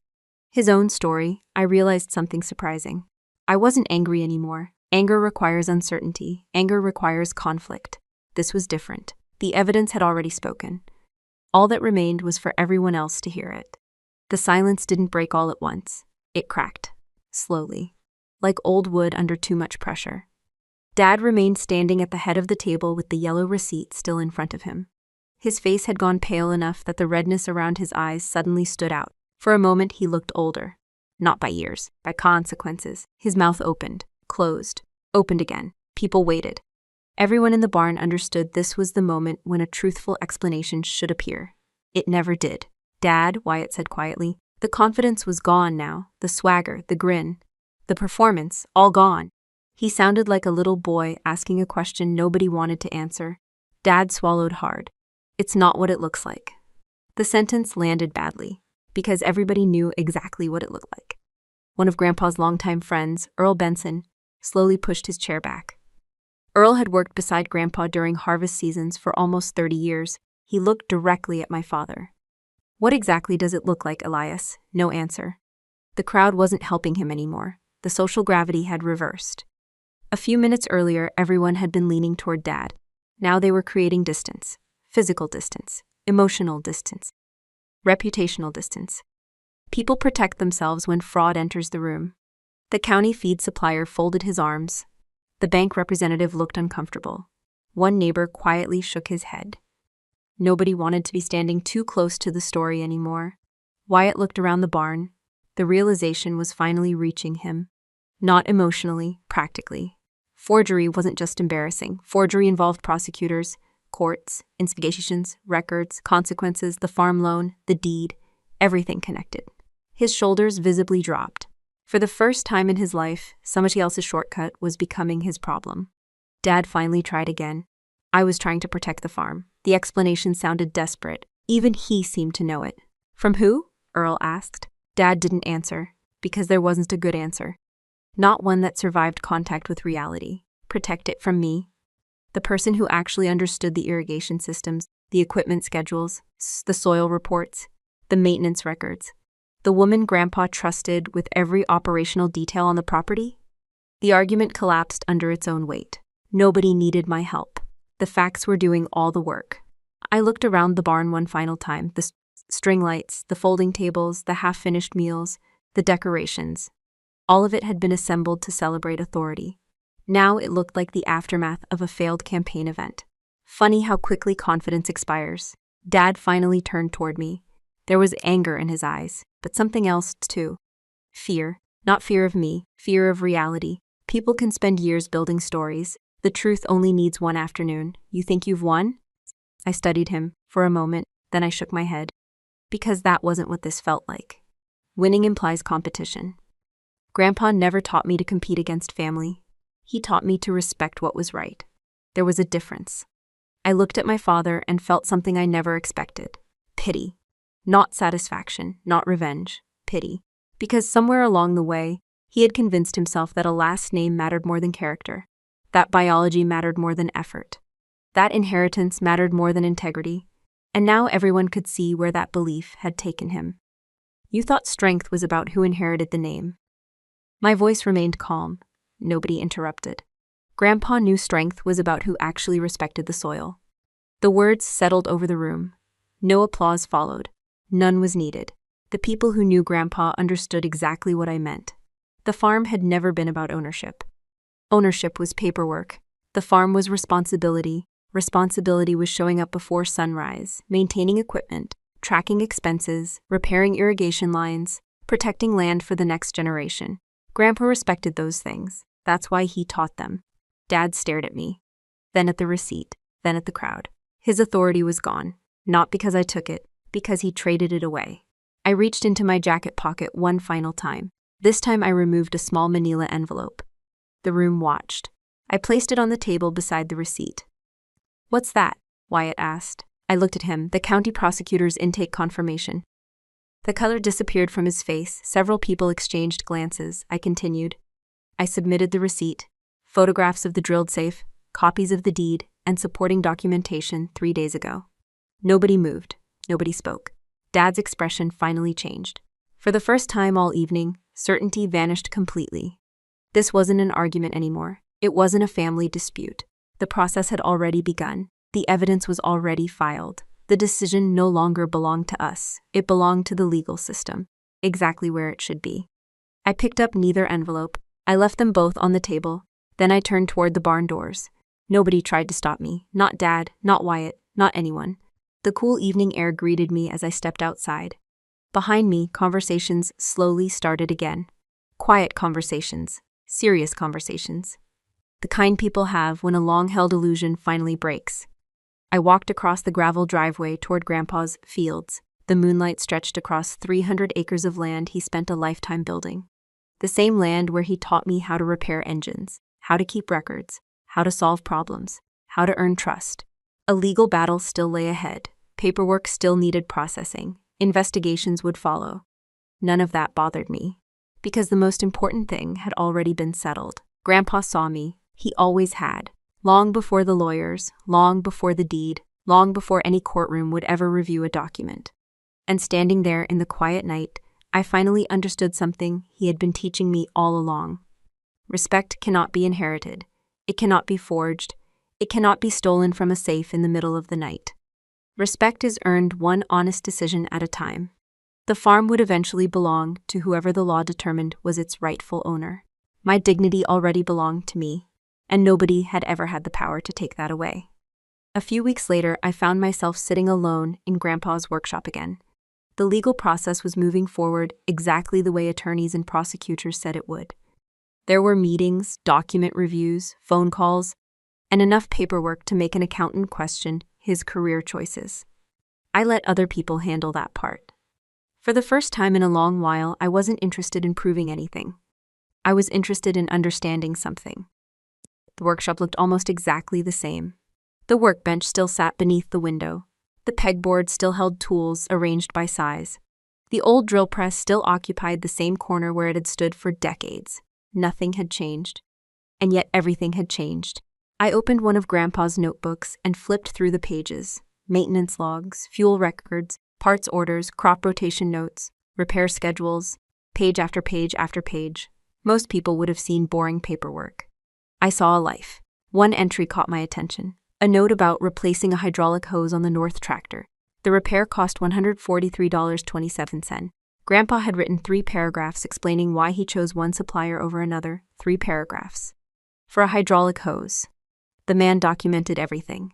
his own story, I realized something surprising. I wasn't angry anymore. Anger requires uncertainty. Anger requires conflict. This was different. The evidence had already spoken. All that remained was for everyone else to hear it. The silence didn't break all at once. It cracked, slowly, like old wood under too much pressure. Dad remained standing at the head of the table with the yellow receipt still in front of him. His face had gone pale enough that the redness around his eyes suddenly stood out. For a moment he looked older. Not by years, by consequences. His mouth opened, closed, opened again. People waited. Everyone in the barn understood this was the moment when a truthful explanation should appear. It never did. Dad, Wyatt said quietly, the confidence was gone now, the swagger, the grin, the performance, all gone. He sounded like a little boy asking a question nobody wanted to answer. Dad swallowed hard. It's not what it looks like. The sentence landed badly, because everybody knew exactly what it looked like. One of Grandpa's longtime friends, Earl Benson, slowly pushed his chair back. Earl had worked beside Grandpa during harvest seasons for almost 30 years. He looked directly at my father. What exactly does it look like, Elias? No answer. The crowd wasn't helping him anymore. The social gravity had reversed. A few minutes earlier, everyone had been leaning toward Dad. Now they were creating distance. Physical distance. Emotional distance. Reputational distance. People protect themselves when fraud enters the room. The county feed supplier folded his arms. The bank representative looked uncomfortable. One neighbor quietly shook his head. Nobody wanted to be standing too close to the story anymore. Wyatt looked around the barn. The realization was finally reaching him. Not emotionally, practically. Forgery wasn't just embarrassing. Forgery involved prosecutors, courts, investigations, records, consequences, the farm loan, the deed, everything connected. His shoulders visibly dropped. For the first time in his life, somebody else's shortcut was becoming his problem. Dad finally tried again. I was trying to protect the farm. The explanation sounded desperate. Even he seemed to know it. From who? Earl asked. Dad didn't answer, because there wasn't a good answer. Not one that survived contact with reality. Protect it from me. The person who actually understood the irrigation systems, the equipment schedules, the soil reports, the maintenance records. The woman Grandpa trusted with every operational detail on the property? The argument collapsed under its own weight. Nobody needed my help. The facts were doing all the work. I looked around the barn one final time. The string lights, the folding tables, the half-finished meals, the decorations. All of it had been assembled to celebrate authority. Now it looked like the aftermath of a failed campaign event. Funny how quickly confidence expires. Dad finally turned toward me. There was anger in his eyes, but something else too. Fear. Not fear of me, fear of reality. People can spend years building stories. The truth only needs one afternoon. You think you've won? I studied him for a moment, then I shook my head. Because that wasn't what this felt like. Winning implies competition. Grandpa never taught me to compete against family. He taught me to respect what was right. There was a difference. I looked at my father and felt something I never expected. Pity. Not satisfaction, not revenge. Pity. Because somewhere along the way, he had convinced himself that a last name mattered more than character. That biology mattered more than effort. That inheritance mattered more than integrity. And now everyone could see where that belief had taken him. You thought strength was about who inherited the name. My voice remained calm. Nobody interrupted. Grandpa knew strength was about who actually respected the soil. The words settled over the room. No applause followed. None was needed. The people who knew Grandpa understood exactly what I meant. The farm had never been about ownership. Ownership was paperwork. The farm was responsibility. Responsibility was showing up before sunrise, maintaining equipment, tracking expenses, repairing irrigation lines, protecting land for the next generation. Grandpa respected those things. That's why he taught them. Dad stared at me, then at the receipt, then at the crowd. His authority was gone, not because I took it, because he traded it away. I reached into my jacket pocket one final time. This time I removed a small manila envelope. The room watched. I placed it on the table beside the receipt. "What's that?" Wyatt asked. I looked at him, the county prosecutor's intake confirmation. The color disappeared from his face. Several people exchanged glances. I continued. I submitted the receipt, photographs of the drilled safe, copies of the deed, and supporting documentation 3 days ago. Nobody moved. Nobody spoke. Dad's expression finally changed. For the first time all evening, certainty vanished completely. This wasn't an argument anymore. It wasn't a family dispute. The process had already begun. The evidence was already filed. The decision no longer belonged to us. It belonged to the legal system, exactly where it should be. I picked up neither envelope. I left them both on the table. Then I turned toward the barn doors. Nobody tried to stop me. Not Dad, not Wyatt, not anyone. The cool evening air greeted me as I stepped outside. Behind me, conversations slowly started again. Quiet conversations. Serious conversations. The kind people have when a long-held illusion finally breaks. I walked across the gravel driveway toward Grandpa's fields. The moonlight stretched across 300 acres of land he spent a lifetime building. The same land where he taught me how to repair engines, how to keep records, how to solve problems, how to earn trust. A legal battle still lay ahead. Paperwork still needed processing. Investigations would follow. None of that bothered me, because the most important thing had already been settled. Grandpa saw me. He always had. Long before the lawyers, long before the deed, long before any courtroom would ever review a document. And standing there in the quiet night, I finally understood something he had been teaching me all along. Respect cannot be inherited. It cannot be forged. It cannot be stolen from a safe in the middle of the night. Respect is earned one honest decision at a time. The farm would eventually belong to whoever the law determined was its rightful owner. My dignity already belonged to me, and nobody had ever had the power to take that away. A few weeks later, I found myself sitting alone in Grandpa's workshop again. The legal process was moving forward exactly the way attorneys and prosecutors said it would. There were meetings, document reviews, phone calls, and enough paperwork to make an accountant question his career choices. I let other people handle that part. For the first time in a long while, I wasn't interested in proving anything. I was interested in understanding something. The workshop looked almost exactly the same. The workbench still sat beneath the window. The pegboard still held tools arranged by size. The old drill press still occupied the same corner where it had stood for decades. Nothing had changed. And yet everything had changed. I opened one of Grandpa's notebooks and flipped through the pages. Maintenance logs, fuel records, parts orders, crop rotation notes, repair schedules, page after page after page. Most people would have seen boring paperwork. I saw a life. One entry caught my attention. A note about replacing a hydraulic hose on the North tractor. The repair cost $143.27. Grandpa had written 3 paragraphs explaining why he chose one supplier over another. 3 paragraphs. For a hydraulic hose. The man documented everything.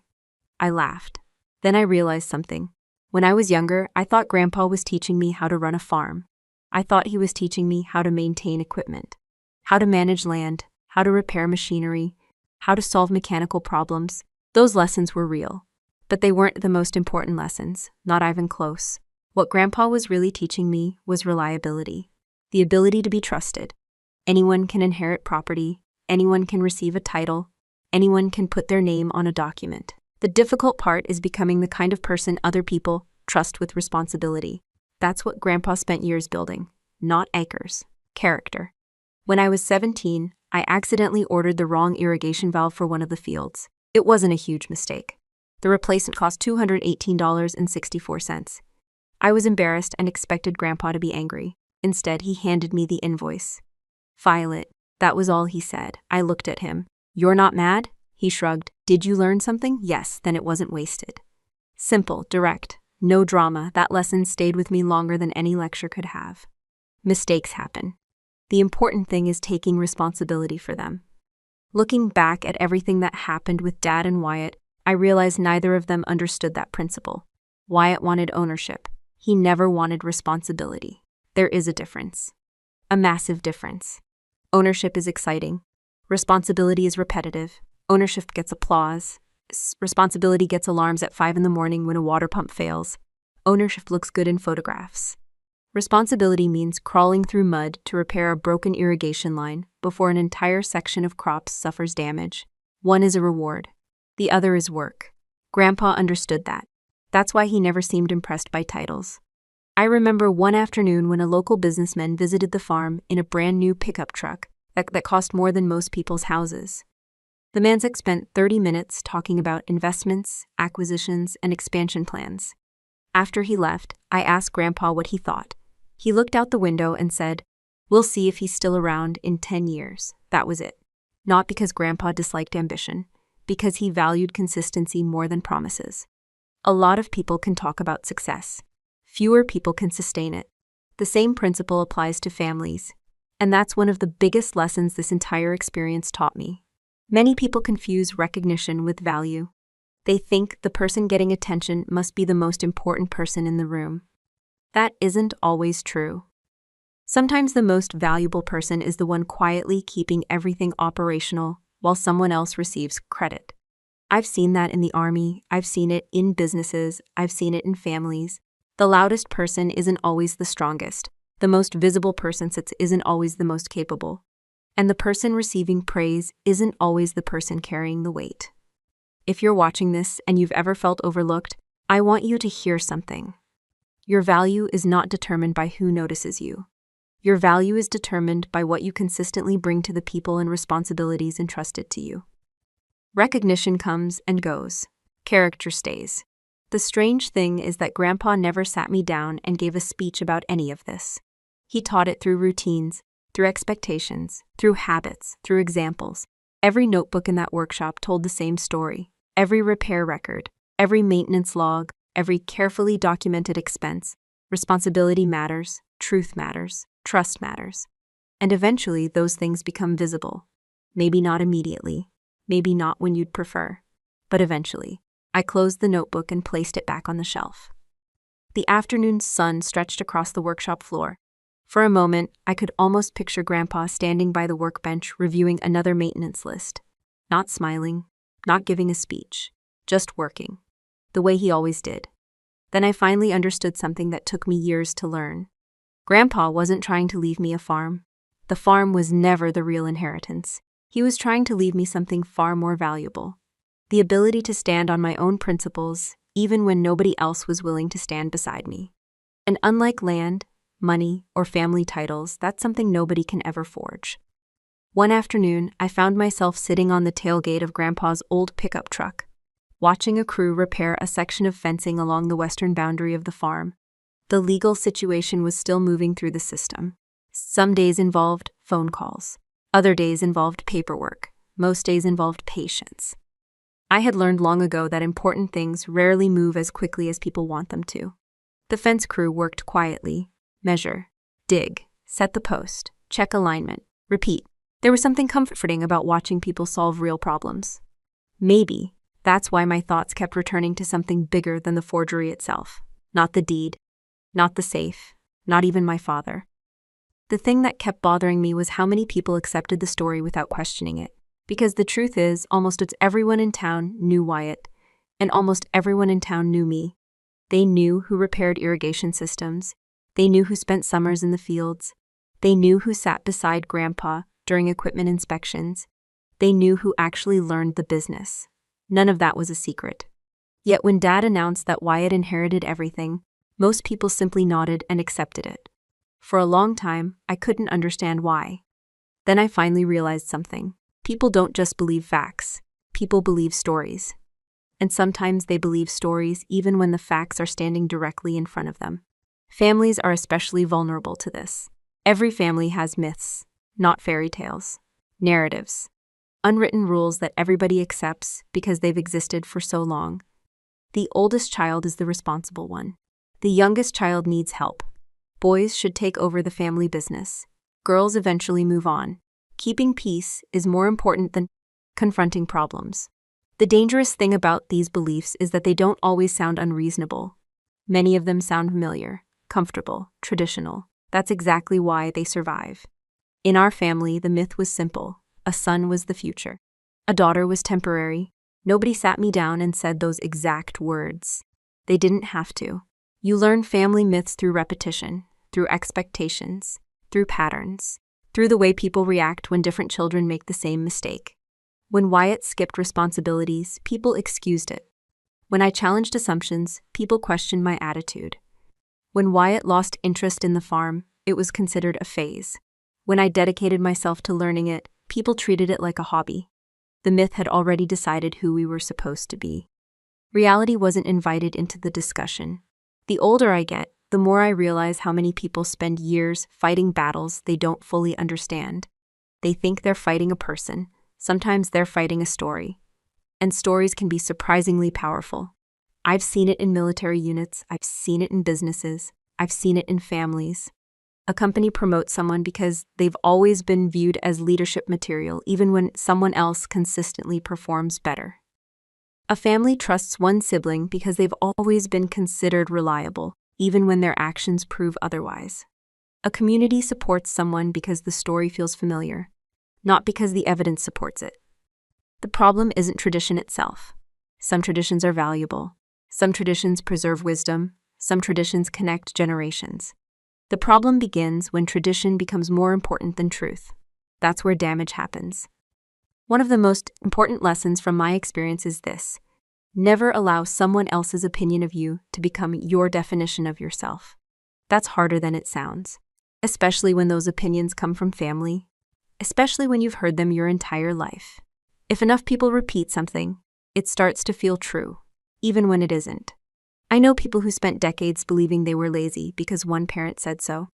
I laughed. Then I realized something. When I was younger, I thought Grandpa was teaching me how to run a farm. I thought he was teaching me how to maintain equipment, how to manage land, how to repair machinery, how to solve mechanical problems. Those lessons were real. But they weren't the most important lessons, not even close. What Grandpa was really teaching me was reliability, the ability to be trusted. Anyone can inherit property, anyone can receive a title, anyone can put their name on a document. The difficult part is becoming the kind of person other people trust with responsibility. That's what Grandpa spent years building, not acres, character. When I was 17, I accidentally ordered the wrong irrigation valve for one of the fields. It wasn't a huge mistake. The replacement cost $218.64. I was embarrassed and expected Grandpa to be angry. Instead, he handed me the invoice. File it. That was all he said. I looked at him. You're not mad? He shrugged. Did you learn something? Yes, then it wasn't wasted. Simple, direct, no drama. That lesson stayed with me longer than any lecture could have. Mistakes happen. The important thing is taking responsibility for them. Looking back at everything that happened with Dad and Wyatt, I realized neither of them understood that principle. Wyatt wanted ownership. He never wanted responsibility. There is a difference. A massive difference. Ownership is exciting. Responsibility is repetitive. Ownership gets applause. Responsibility gets alarms at 5 in the morning when a water pump fails. Ownership looks good in photographs. Responsibility means crawling through mud to repair a broken irrigation line before an entire section of crops suffers damage. One is a reward. The other is work. Grandpa understood that. That's why he never seemed impressed by titles. I remember one afternoon when a local businessman visited the farm in a brand new pickup truck that cost more than most people's houses. The man spent 30 minutes talking about investments, acquisitions, and expansion plans. After he left, I asked Grandpa what he thought. He looked out the window and said, "We'll see if he's still around in 10 years. That was it. Not because Grandpa disliked ambition, because he valued consistency more than promises. A lot of people can talk about success. Fewer people can sustain it. The same principle applies to families. And that's one of the biggest lessons this entire experience taught me. Many people confuse recognition with value. They think the person getting attention must be the most important person in the room. That isn't always true. Sometimes the most valuable person is the one quietly keeping everything operational while someone else receives credit. I've seen that in the army, I've seen it in businesses, I've seen it in families. The loudest person isn't always the strongest. The most visible person isn't always the most capable. And the person receiving praise isn't always the person carrying the weight. If you're watching this and you've ever felt overlooked, I want you to hear something. Your value is not determined by who notices you. Your value is determined by what you consistently bring to the people and responsibilities entrusted to you. Recognition comes and goes. Character stays. The strange thing is that Grandpa never sat me down and gave a speech about any of this. He taught it through routines, through expectations, through habits, through examples. Every notebook in that workshop told the same story. Every repair record, every maintenance log, every carefully documented expense. Responsibility matters, truth matters, trust matters. And eventually those things become visible. Maybe not immediately, maybe not when you'd prefer, but eventually. I closed the notebook and placed it back on the shelf. The afternoon sun stretched across the workshop floor. For a moment, I could almost picture Grandpa standing by the workbench reviewing another maintenance list. Not smiling, not giving a speech, just working, the way he always did. Then I finally understood something that took me years to learn. Grandpa wasn't trying to leave me a farm. The farm was never the real inheritance. He was trying to leave me something far more valuable. The ability to stand on my own principles, even when nobody else was willing to stand beside me. And unlike land, money, or family titles, that's something nobody can ever forge. One afternoon, I found myself sitting on the tailgate of Grandpa's old pickup truck, watching a crew repair a section of fencing along the western boundary of the farm. The legal situation was still moving through the system. Some days involved phone calls. Other days involved paperwork. Most days involved patience. I had learned long ago that important things rarely move as quickly as people want them to. The fence crew worked quietly. Measure, dig, set the post, check alignment, repeat. There was something comforting about watching people solve real problems. Maybe that's why my thoughts kept returning to something bigger than the forgery itself. Not the deed, not the safe, not even my father. The thing that kept bothering me was how many people accepted the story without questioning it. Because the truth is, almost everyone in town knew Wyatt, and almost everyone in town knew me. They knew who repaired irrigation systems. They knew who spent summers in the fields. They knew who sat beside Grandpa during equipment inspections. They knew who actually learned the business. None of that was a secret. Yet when Dad announced that Wyatt inherited everything, most people simply nodded and accepted it. For a long time, I couldn't understand why. Then I finally realized something. People don't just believe facts. People believe stories. And sometimes they believe stories even when the facts are standing directly in front of them. Families are especially vulnerable to this. Every family has myths, not fairy tales, narratives, unwritten rules that everybody accepts because they've existed for so long. The oldest child is the responsible one. The youngest child needs help. Boys should take over the family business. Girls eventually move on. Keeping peace is more important than confronting problems. The dangerous thing about these beliefs is that they don't always sound unreasonable. Many of them sound familiar, comfortable, traditional. That's exactly why they survive. In our family, the myth was simple. A son was the future. A daughter was temporary. Nobody sat me down and said those exact words. They didn't have to. You learn family myths through repetition. through expectations, through patterns, through the way people react when different children make the same mistake. When Wyatt skipped responsibilities, people excused it. When I challenged assumptions, people questioned my attitude. When Wyatt lost interest in the farm, it was considered a phase. When I dedicated myself to learning it, people treated it like a hobby. The myth had already decided who we were supposed to be. Reality wasn't invited into the discussion. The older I get, the more I realize how many people spend years fighting battles they don't fully understand. They think they're fighting a person. Sometimes they're fighting a story. And stories can be surprisingly powerful. I've seen it in military units, I've seen it in businesses, I've seen it in families. A company promotes someone because they've always been viewed as leadership material, even when someone else consistently performs better. A family trusts one sibling because they've always been considered reliable, even when their actions prove otherwise. A community supports someone because the story feels familiar, not because the evidence supports it. The problem isn't tradition itself. Some traditions are valuable. Some traditions preserve wisdom. Some traditions connect generations. The problem begins when tradition becomes more important than truth. That's where damage happens. One of the most important lessons from my experience is this: never allow someone else's opinion of you to become your definition of yourself. That's harder than it sounds, especially when those opinions come from family, especially when you've heard them your entire life. If enough people repeat something, it starts to feel true, even when it isn't. I know people who spent decades believing they were lazy because one parent said so.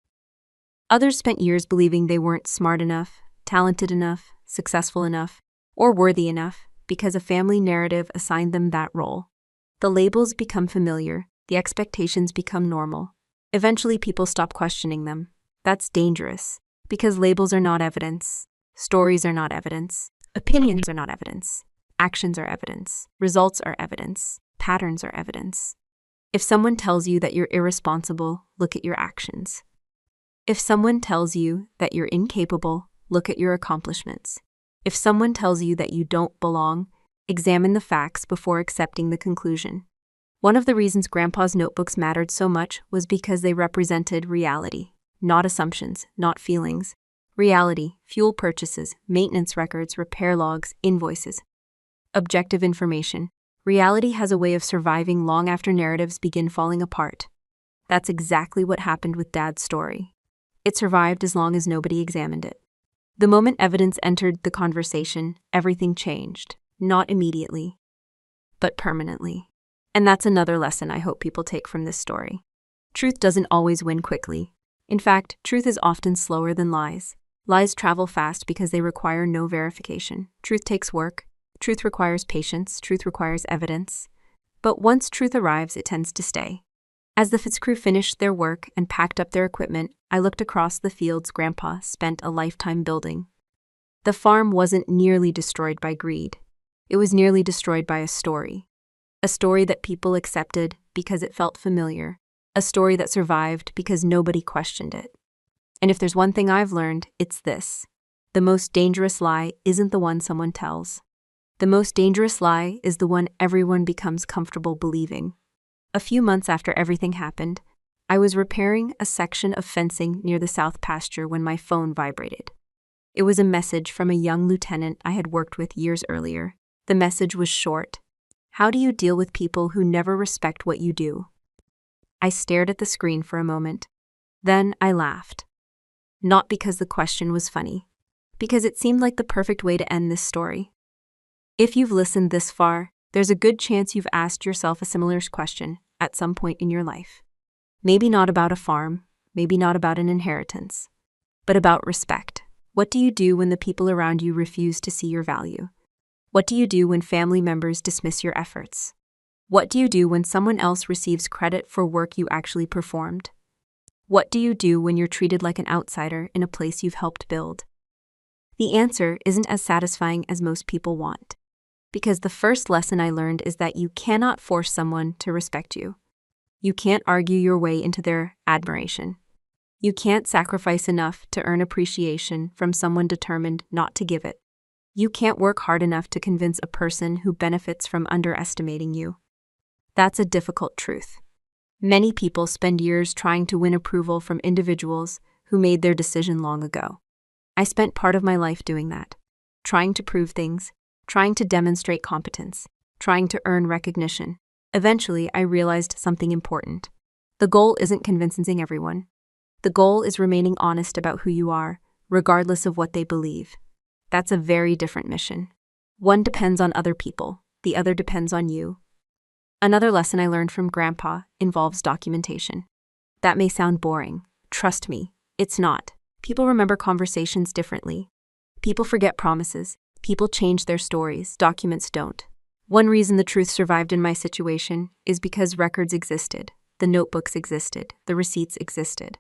Others spent years believing they weren't smart enough, talented enough, successful enough, or worthy enough because a family narrative assigned them that role. The labels become familiar, the expectations become normal. Eventually people stop questioning them. That's dangerous, because labels are not evidence, stories are not evidence, opinions are not evidence, actions are evidence, results are evidence, patterns are evidence. If someone tells you that you're irresponsible, look at your actions. If someone tells you that you're incapable, look at your accomplishments. If someone tells you that you don't belong, examine the facts before accepting the conclusion. One of the reasons Grandpa's notebooks mattered so much was because they represented reality, not assumptions, not feelings. Reality, fuel purchases, maintenance records, repair logs, invoices. Objective information. Reality has a way of surviving long after narratives begin falling apart. That's exactly what happened with Dad's story. It survived as long as nobody examined it. The moment evidence entered the conversation, everything changed. Not immediately, but permanently. And that's another lesson I hope people take from this story. Truth doesn't always win quickly. In fact, truth is often slower than lies. Lies travel fast because they require no verification. Truth takes work. Truth requires patience. Truth requires evidence. But once truth arrives, it tends to stay. As the Fitzcrew finished their work and packed up their equipment, I looked across the fields Grandpa spent a lifetime building. The farm wasn't nearly destroyed by greed. It was nearly destroyed by a story. A story that people accepted because it felt familiar. A story that survived because nobody questioned it. And if there's one thing I've learned, it's this: the most dangerous lie isn't the one someone tells. The most dangerous lie is the one everyone becomes comfortable believing. A few months after everything happened, I was repairing a section of fencing near the south pasture when my phone vibrated. It was a message from a young lieutenant I had worked with years earlier. The message was short: how do you deal with people who never respect what you do? I stared at the screen for a moment. Then I laughed. Not because the question was funny, because it seemed like the perfect way to end this story. If you've listened this far, there's a good chance you've asked yourself a similar question at some point in your life. Maybe not about a farm, maybe not about an inheritance, but about respect. What do you do when the people around you refuse to see your value? What do you do when family members dismiss your efforts? What do you do when someone else receives credit for work you actually performed? What do you do when you're treated like an outsider in a place you've helped build? The answer isn't as satisfying as most people want. Because the first lesson I learned is that you cannot force someone to respect you. You can't argue your way into their admiration. You can't sacrifice enough to earn appreciation from someone determined not to give it. You can't work hard enough to convince a person who benefits from underestimating you. That's a difficult truth. Many people spend years trying to win approval from individuals who made their decision long ago. I spent part of my life doing that, trying to prove things, trying to demonstrate competence, trying to earn recognition. Eventually, I realized something important. The goal isn't convincing everyone. The goal is remaining honest about who you are, regardless of what they believe. That's a very different mission. One depends on other people, the other depends on you. Another lesson I learned from Grandpa involves documentation. That may sound boring. Trust me, it's not. People remember conversations differently. People forget promises. People change their stories. Documents don't. One reason the truth survived in my situation is because records existed. The notebooks existed. The receipts existed.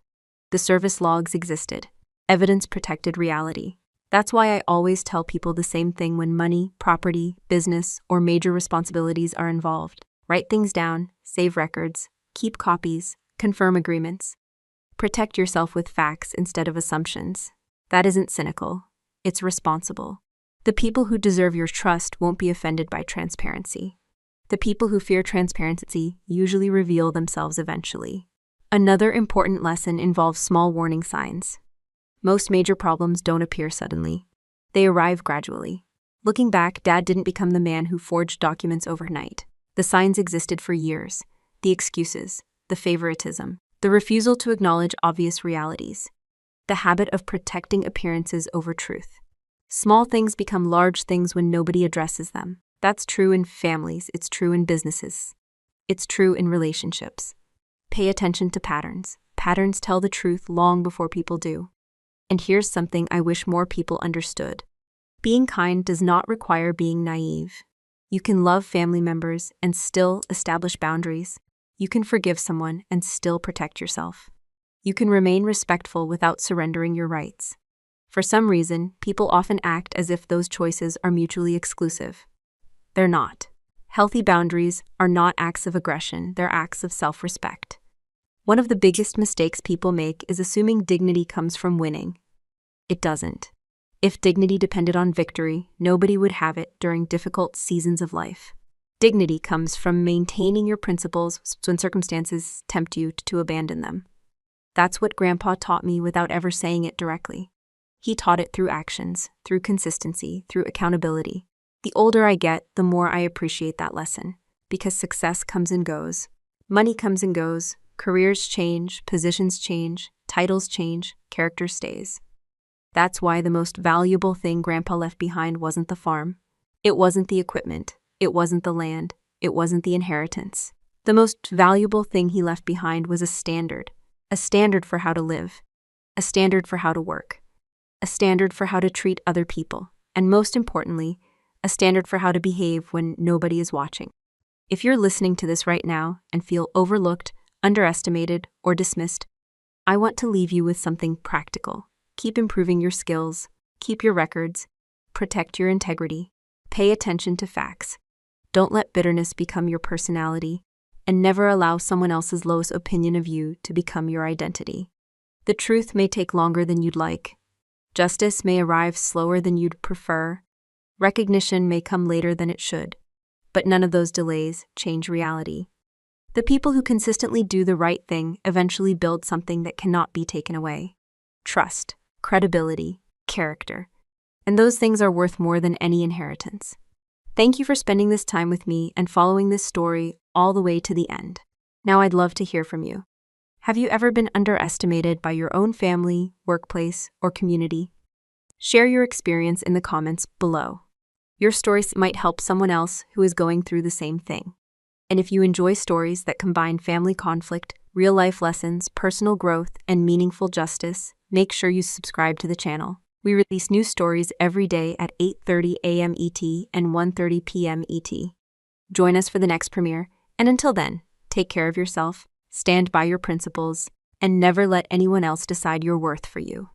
The service logs existed. Evidence protected reality. That's why I always tell people the same thing when money, property, business, or major responsibilities are involved. Write things down, save records, keep copies, confirm agreements. Protect yourself with facts instead of assumptions. That isn't cynical. It's responsible. The people who deserve your trust won't be offended by transparency. The people who fear transparency usually reveal themselves eventually. Another important lesson involves small warning signs. Most major problems don't appear suddenly. They arrive gradually. Looking back, Dad didn't become the man who forged documents overnight. The signs existed for years. The excuses, the favoritism, the refusal to acknowledge obvious realities, the habit of protecting appearances over truth. Small things become large things when nobody addresses them. That's true in families, it's true in businesses, it's true in relationships. Pay attention to patterns. Patterns tell the truth long before people do. And here's something I wish more people understood. Being kind does not require being naive. You can love family members and still establish boundaries. You can forgive someone and still protect yourself. You can remain respectful without surrendering your rights. For some reason, people often act as if those choices are mutually exclusive. They're not. Healthy boundaries are not acts of aggression, they're acts of self-respect. One of the biggest mistakes people make is assuming dignity comes from winning. It doesn't. If dignity depended on victory, nobody would have it during difficult seasons of life. Dignity comes from maintaining your principles when circumstances tempt you to abandon them. That's what Grandpa taught me without ever saying it directly. He taught it through actions, through consistency, through accountability. The older I get, the more I appreciate that lesson, because success comes and goes. Money comes and goes, careers change, positions change, titles change, character stays. That's why the most valuable thing Grandpa left behind wasn't the farm. It wasn't the equipment. It wasn't the land. It wasn't the inheritance. The most valuable thing he left behind was a standard for how to live, a standard for how to work, a standard for how to treat other people, and most importantly, a standard for how to behave when nobody is watching. If you're listening to this right now and feel overlooked, underestimated, or dismissed, I want to leave you with something practical. Keep improving your skills, keep your records, protect your integrity, pay attention to facts. Don't let bitterness become your personality, and never allow someone else's lowest opinion of you to become your identity. The truth may take longer than you'd like. Justice may arrive slower than you'd prefer. Recognition may come later than it should. But none of those delays change reality. The people who consistently do the right thing eventually build something that cannot be taken away. Trust, credibility, character. And those things are worth more than any inheritance. Thank you for spending this time with me and following this story all the way to the end. Now I'd love to hear from you. Have you ever been underestimated by your own family, workplace, or community? Share your experience in the comments below. Your story might help someone else who is going through the same thing. And if you enjoy stories that combine family conflict, real-life lessons, personal growth, and meaningful justice, make sure you subscribe to the channel. We release new stories every day at 8:30 a.m. ET and 1:30 p.m. ET. Join us for the next premiere, and until then, take care of yourself, stand by your principles, and never let anyone else decide your worth for you.